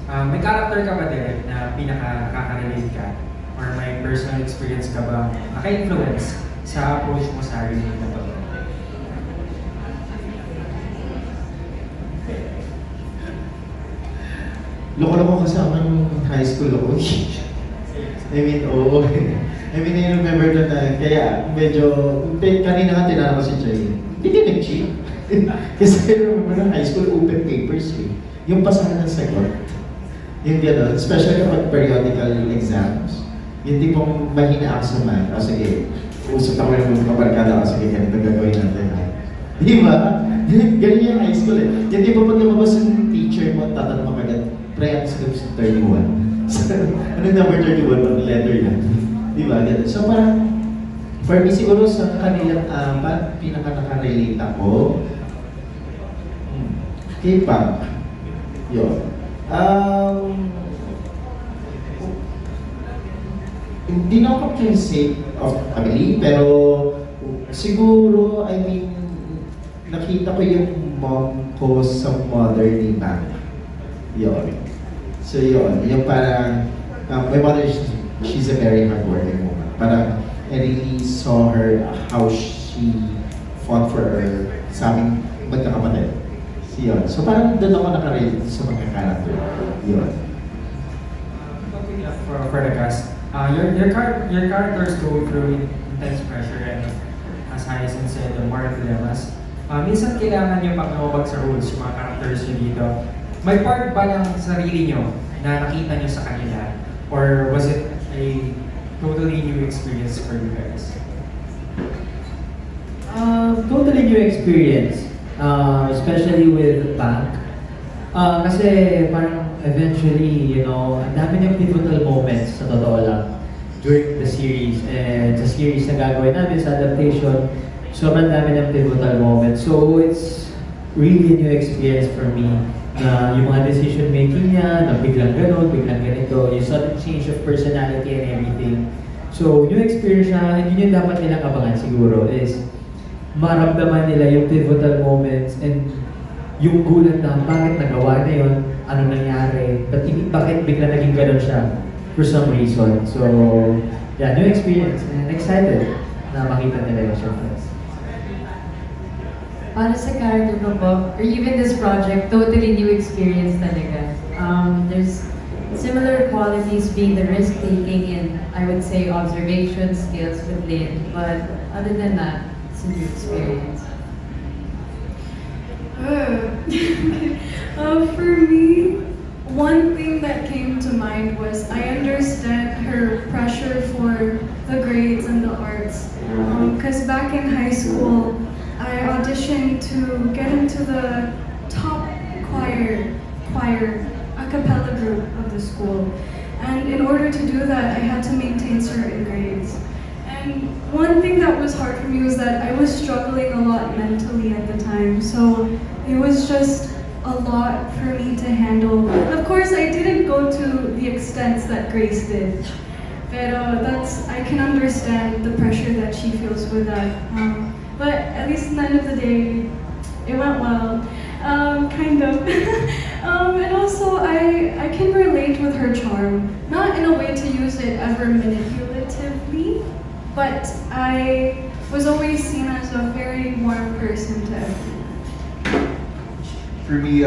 [SPEAKER 17] May character ka ba, Direk, na pinaka-nakaka-relate ka? Or may personal experience ka ba naka-influence sa approach mo sa sarili na to?
[SPEAKER 7] Loko-loko kasama nung high school ako. I mean, oo. I mean, I remember na kaya medyo, kanina nga tinanong ko si Jay, hindi nag-cheat. Kasi I remember nung high school, open papers eh. yung pasahan ng sagot. Yung gano'n, especially kapag periodical exams. Yung tipong mahina ako sa math. O sige, usap ako ng mga kabarkada. O sige, ganito gagawin natin. Di ba? Ganyan yung high school eh. Yung tipong pag lumabas yung teacher mo, tatanong mo agad, pre-anscripts 31. So, ano number 31? Ang letter yan. Di ba? Ganun. So parang, for me siguro sa kanilang apat, pinaka-nakarelate ako, K-pop. Yun. Hindi na ako yung sake of family, pero siguro, I mean, nakita ko yung mom ko sa mother ni Bang. Yun. So yun, yung parang, my mother, she's a very hardworking woman. Parang, I really saw her, how she fought for her sa aming magkakapatid. So yun. So parang doon ako nakarelate sa mga character. Yun.
[SPEAKER 17] For the cast, your characters go through intense pressure and as Hyacinth said, the more dilemmas. Minsan kailangan nyo pag-lumabag sa rules, yung mga characters nyo dito. May part ba ng sarili nyo na nakita nyo sa kanila? Or was it a totally new experience for you guys?
[SPEAKER 6] Totally new experience. Especially with Bank. Kasi parang eventually, you know, ang dami niyang pivotal moments sa totoo lang during the series. And sa series na gagawin namin sa adaptation, sobrang dami ng pivotal moments. So it's really a new experience for me. Na yung mga decision making niya, na biglang ganon, biglang ganito, yung sudden change of personality and everything. So new experience siya, and yun yung dapat nilang abangan siguro is maramdaman nila yung pivotal moments and yung gulat na bakit nagawa na yun, ano nangyari, bakit bigla naging ganon siya for some reason. So, yeah, new experience and excited na makita nila yung show.
[SPEAKER 2] Para sa character ko po, or even this project, totally new experience talaga. There's similar qualities being the risk-taking and I would say observation skills with Lynn, but other than that, it's a new experience.
[SPEAKER 5] For me, one thing that came to mind was I understand her pressure for the grades and the arts. Because back in high school, I auditioned to get into the top choir a cappella group of the school. And in order to do that, I had to maintain certain grades. And one thing that was hard for me was that I was struggling a lot mentally at the time. So it was just a lot for me to handle. Of course, I didn't go to the extent that Grace did. Pero I can understand the pressure that she feels with that. But at least at the end of the day, it went well, kind of. And also, I can relate with her charm. Not in a way to use it ever manipulatively, but I was always seen as a very warm person to everyone.
[SPEAKER 4] For me,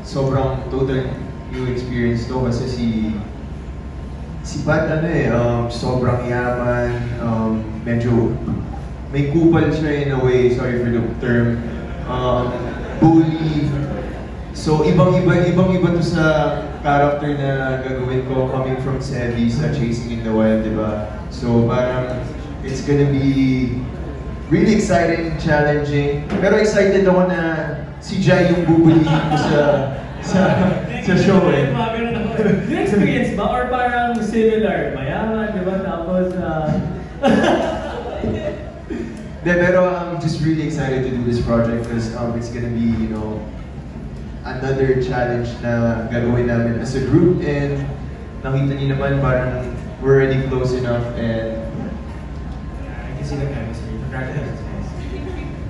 [SPEAKER 4] sobrang total new experience to kasi si Pat sobrang yaman, medyo may kupal siya in a way, sorry for the term, bully. So ibang-iba to sa character na gagawin ko coming from Sevi sa Chasing in the Wild, di ba? So parang it's gonna be really exciting, challenging. Pero excited ako na si Jai yung bubulihin ko sa show eh.
[SPEAKER 6] Yung experience ba? Or parang similar? Mayaman, di ba? Tapos,
[SPEAKER 4] pero I'm just really excited to do this project because it's gonna be, you know, another challenge na gagawin namin as a group, and nakita niyo naman parang we're already close enough and
[SPEAKER 17] I can see the chemistry. Congratulations.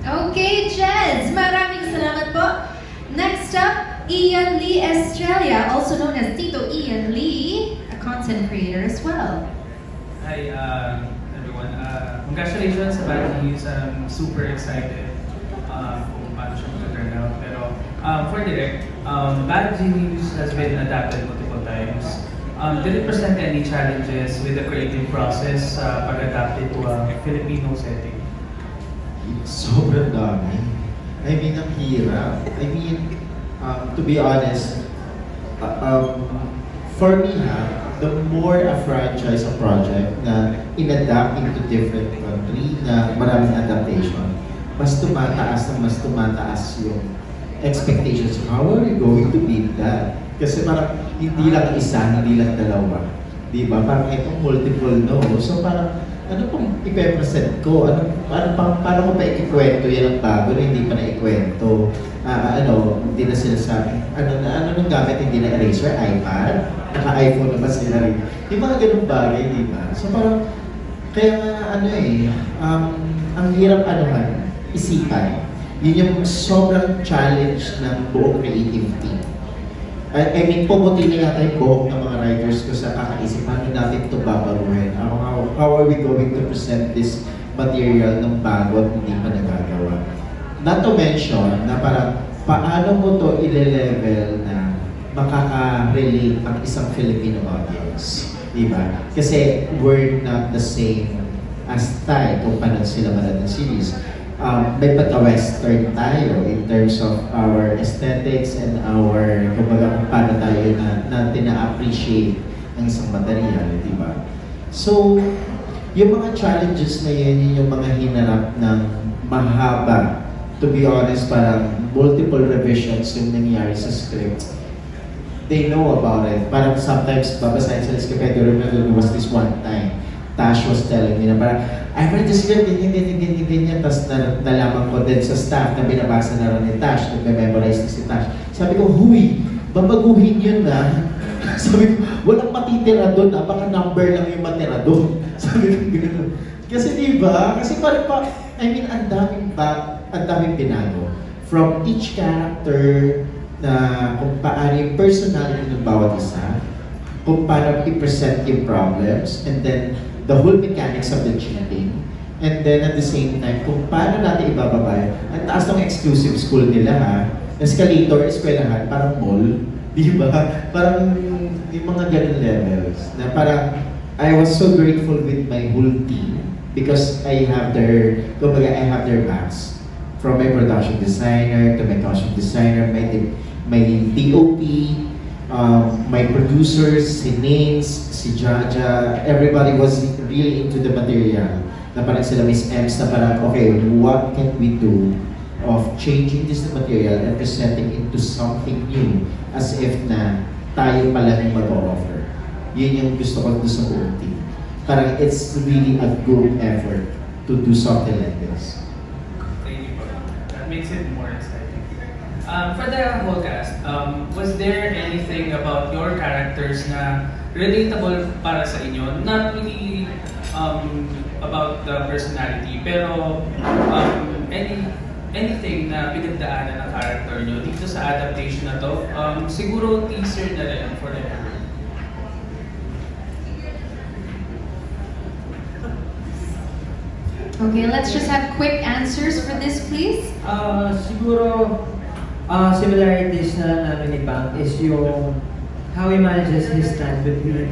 [SPEAKER 3] Okay, Jez, maraming salamat po. Next up, Ian Lee Estrella, also known as Tito Ian Lee, a content creator as well.
[SPEAKER 18] Hi, everyone. Congratulations sa Bad News. I'm super excited kung paano siya mag-turn out. Pero for direct, Bad News has been adapted multiple times. Did it present any challenges with the creative process pag-adapt it to a Filipino setting?
[SPEAKER 7] Sobrang dami. I mean, ang hirap. I mean, to be honest, for me the more a franchise, a project na in-adapt into different country na maraming adaptation, mas tumataas yung expectations. How are we going to beat that? Kasi parang hindi lang isa, hindi lang dalawa. Diba? Parang itong multiple no. So parang ano pang ipe-present ko? Paano ko pa ikikwento yan ang bago na hindi pa na-ikwento? Hindi na sinasabi. Ano nung gamit, hindi na eraser? iPad? Naka-iPhone na ba sila rin? Yung mga ganung bagay, di ba? So parang, kaya ang hirap isipan. Yun yung sobrang challenge ng buong creative team. I mean, pumuti na yata yung buhok ng mga writers ko sa kakaisip, paano natin ito babaruhin? How are we going to present this material ng bago at hindi pa nagagawa? Not to mention na parang paano mo to ile-level na makaka-relate ang isang Filipino audience. Diba? Kasi we're not the same as Thai kung paano sila manood ng series. May pagka-Western tayo in terms of our aesthetics and our, kumbaga kung paano tayo natin na-appreciate ang isang material, di ba? So, yung mga challenges na yun, yung mga hinarap ng mahaba, to be honest, parang multiple revisions yung nangyari sa script. They know about it. Parang sometimes, babasahin sa script, I remember there was this one time, Tash was telling me na parang, I read the script, ganyan. Tapos nalaman ko din sa staff na binabasa na rin ni Tash, nagme-memorize na si Tash. Sabi ko, huy, babaguhin yun na. Sabi ko, walang matitira doon, baka number lang yung matira doon. Sabi ko, gano'n. Kasi diba, kasi parang ang daming binago. From each character, na kung paano yung personality ng bawat isa, kung paano i-present yung problems, and then the whole mechanics of the cheating, and then at the same time, kung paano natin ibababa yun. Ang taas ng exclusive school nila ha, escalator, eskwelahan, parang mall, di ba? Parang yung mga ganun levels, na parang I was so grateful with my whole team because I have their backs. From my production designer to my costume designer, my DOP, my producers, si Nins, si Jaja, everybody was really into the material. Na parang sila Miss Ems na parang, okay, what can we do of changing this material and presenting into something new as if na tayo pala yung mag-offer. Yun yung gusto ko sa buong team. Parang it's really a group effort to do something like this.
[SPEAKER 18] Thank you. That makes it more exciting. For the whole cast, was there anything about your characters na relatable para sa inyo? Not really about the personality, pero anything na pinagdaanan ng character nyo dito sa adaptation na to, siguro teaser na rin for the group.
[SPEAKER 3] Okay, let's just have quick answers for this, please.
[SPEAKER 6] Siguro, similarities na namin ni Bang is yung how he manages his time between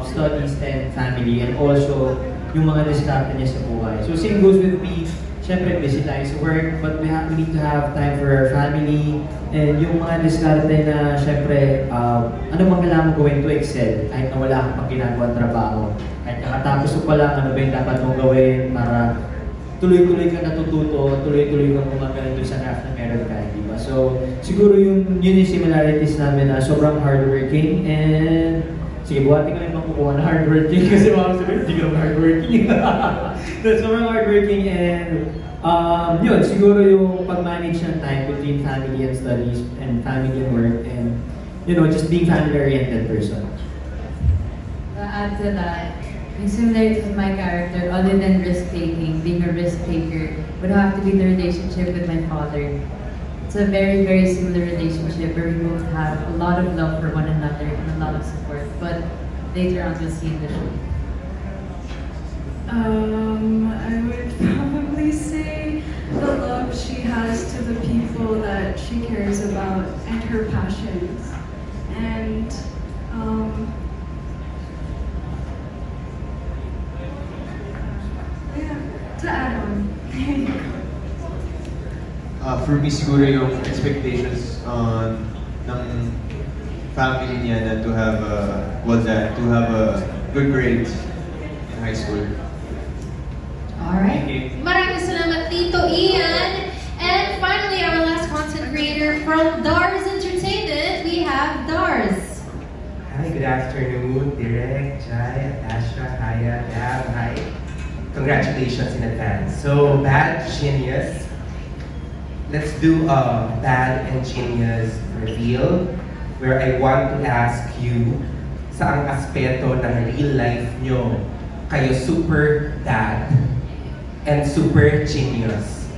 [SPEAKER 6] studies and family, and also yung mga distraction niya sa buhay. So same goes with me. Siyempre, busy tayo sa work, but we need to have time for our family. And yung mga diskarte na, siyempre, ano bang kailangan mo gawin to excel? Kahit na wala kang pang ginagawa trabaho. Kahit kakatapos mo pa lang, ano ba yung dapat mong gawin para tuloy-tuloy ka natututo, tuloy-tuloy kang gumagaling doon sa craft na meron ka, di ba? So, siguro yun yung similarities namin na sobrang hardworking, and sige, buhatin ko na yung makukuha na hardworking kasi mga sabihin, hindi ka naman hardworking. Sobrang hardworking, and yun, siguro yung pag-manage ng time between family and studies and family and work, and you know, just being family-oriented person.
[SPEAKER 2] To add to that, yung similarities of my character, other than risk-taking, being a risk-taker, would have to be the relationship with my father. It's a very, very similar relationship where we both have a lot of love for one another and a lot of support. But later on, we'll see in the show.
[SPEAKER 5] I would probably say the love she has to the people that she cares about and her passions. And yeah, to add on.
[SPEAKER 4] for me siguro yung expectations ng family niya na to have to have a good grades in high school.
[SPEAKER 3] Alright. Maraming salamat, Tito Ian. And finally, our last content creator from Dars Entertainment, we have Dars.
[SPEAKER 19] Hi, good afternoon, Direk, Jai, Natasha, Haya, Gab, hi. Congratulations in advance. So, Bad Genius. Let's do a Bad and Genius reveal where I want to ask you saang aspeto ng real life nyo kayo super dad and super genius.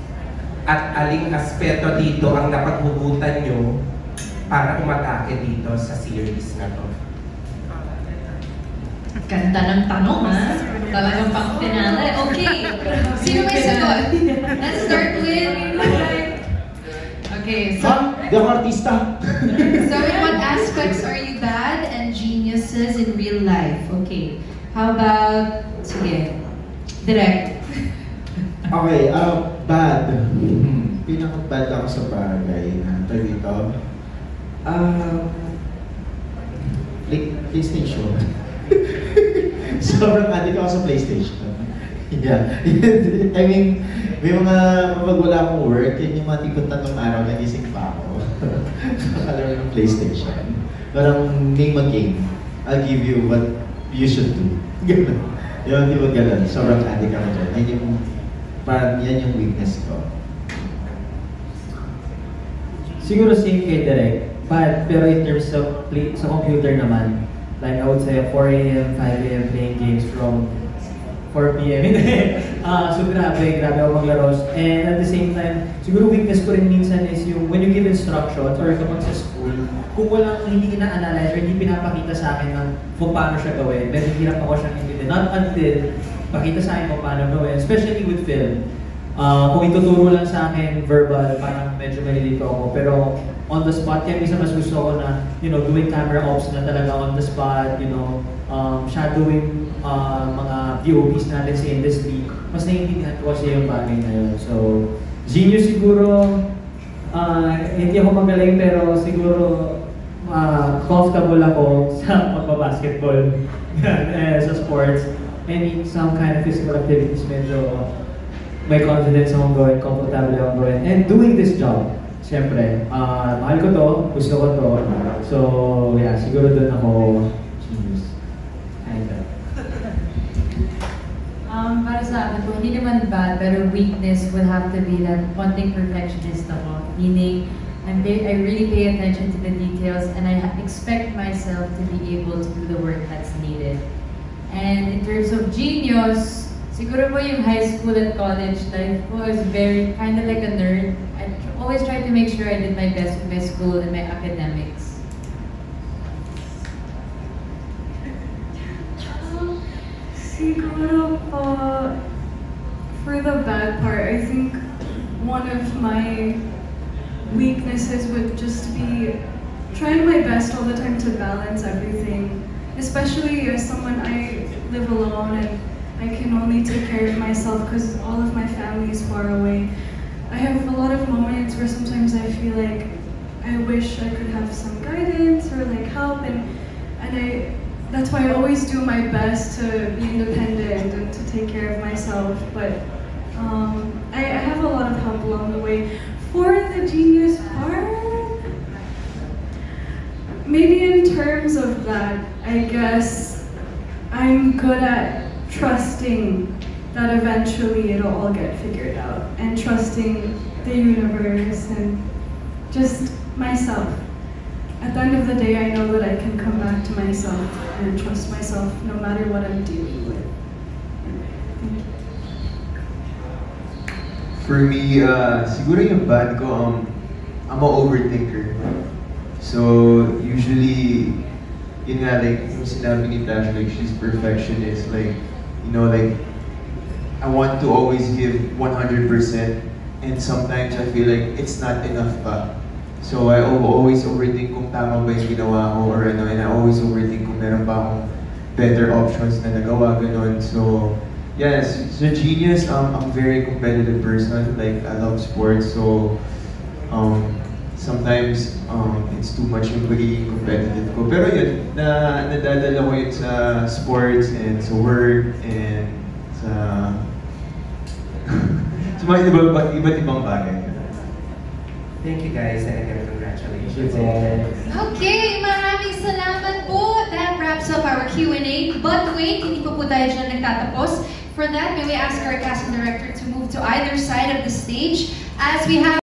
[SPEAKER 19] At aling aspeto dito ang napaghugutan nyo para umatake dito sa series na to?
[SPEAKER 3] Ganda ng tanong, ha? Talagang pang finale. Okay. Sino may sagot? Let's start with... Okay, so...
[SPEAKER 7] Di ako artista.
[SPEAKER 3] So in what aspects are you bad and geniuses in real life? Okay. How about... Sige. Direct.
[SPEAKER 7] Okay, bad. Pinaka-bad ako sa bagay na ito dito. PlayStation. Sobrang addict ako sa PlayStation. Yeah. I mean, may mga kapag wala akong work, yun yung mga tipong 3 araw nagising pa ako. Nakalaro ng PlayStation. Parang name a game. I'll give you what you should do. Ganun. Yun, di ba ganun? Sobrang addict ako dyan. Yan yung, parang yan yung weakness ko.
[SPEAKER 6] Siguro same kay Direk, but pero in terms of play, sa computer naman, like I would say 4 AM, 5 AM playing games from 4 PM. So grabe ako maglaro. And at the same time, siguro weakness ko rin minsan is yung when you give instructions or kapag sa school, kung walang hindi ina-analyze or hindi pinapakita sa akin ng kung paano siya gawin, medyo hirap ako siyang intindihin. Not until pakita sa akin kung paano gawin, especially with film. Kung ituturo lang sa akin verbal, parang medyo malilito ako. Pero on the spot, kaya minsan mas gusto ko na, you know, doing camera ops na talaga on the spot, you know, shadowing mga VOPs natin sa industry. Mas naiintindihan ko kasi yung bagay na yun. So, genius siguro, hindi ako magaling pero siguro comfortable ako sa pagbabasketball sa sports. Any some kind of physical activities medyo may confidence akong gawin, comfortable akong gawin. And doing this job, siyempre, mahal ko to, gusto ko to. So, yeah, siguro doon ako genius.
[SPEAKER 2] Para sa akin, kung hindi naman bad, pero weakness would have to be that konting perfectionist ako. Meaning, I really pay attention to the details and I expect myself to be able to do the work that's needed. And in terms of genius, siguro po yung high school and college life was very kind of like a nerd. I always tried to make sure I did my best with my school and my academics.
[SPEAKER 5] Siguro po, for the bad part, I think one of my weaknesses would just be trying my best all the time to balance everything. Especially as someone, I live alone and I can only take care of myself because all of my family is far away. I have a lot of moments where sometimes I feel like I wish I could have some guidance or like help, and that's why I always do my best to be independent and to take care of myself. But I have a lot of help along the way. For the genius part, maybe in terms of that, I guess I'm good at trusting that eventually it'll all get figured out, and trusting the universe and just myself. At the end of the day, I know that I can come back to myself and trust myself no matter what I'm dealing with.
[SPEAKER 4] For me, siguro yung bad ko, I'm an overthinker. So, usually, yun nga, like, yung sinabi ni Tash, like, she's perfectionist, like, you know, like, I want to always give 100%, and sometimes I feel like it's not enough pa. So, I always overthink kung tama ba yung ginawa ko, or ano, and I always overthink kung meron pa akong better options na nagawa, ganun. So, yes, so genius, I'm a very competitive person, like, I love sports, so, sometimes it's too much yung pagiging competitive ko. Pero yun, nadadala ko yun sa sports and sa work and sa mga iba't ibang bagay.
[SPEAKER 19] Thank you guys, and again, congratulations.
[SPEAKER 3] Okay, maraming salamat po. That wraps up our Q&A. But wait, hindi pa po tayo dyan nagtatapos. For that, may we ask our casting director to move to either side of the stage as we have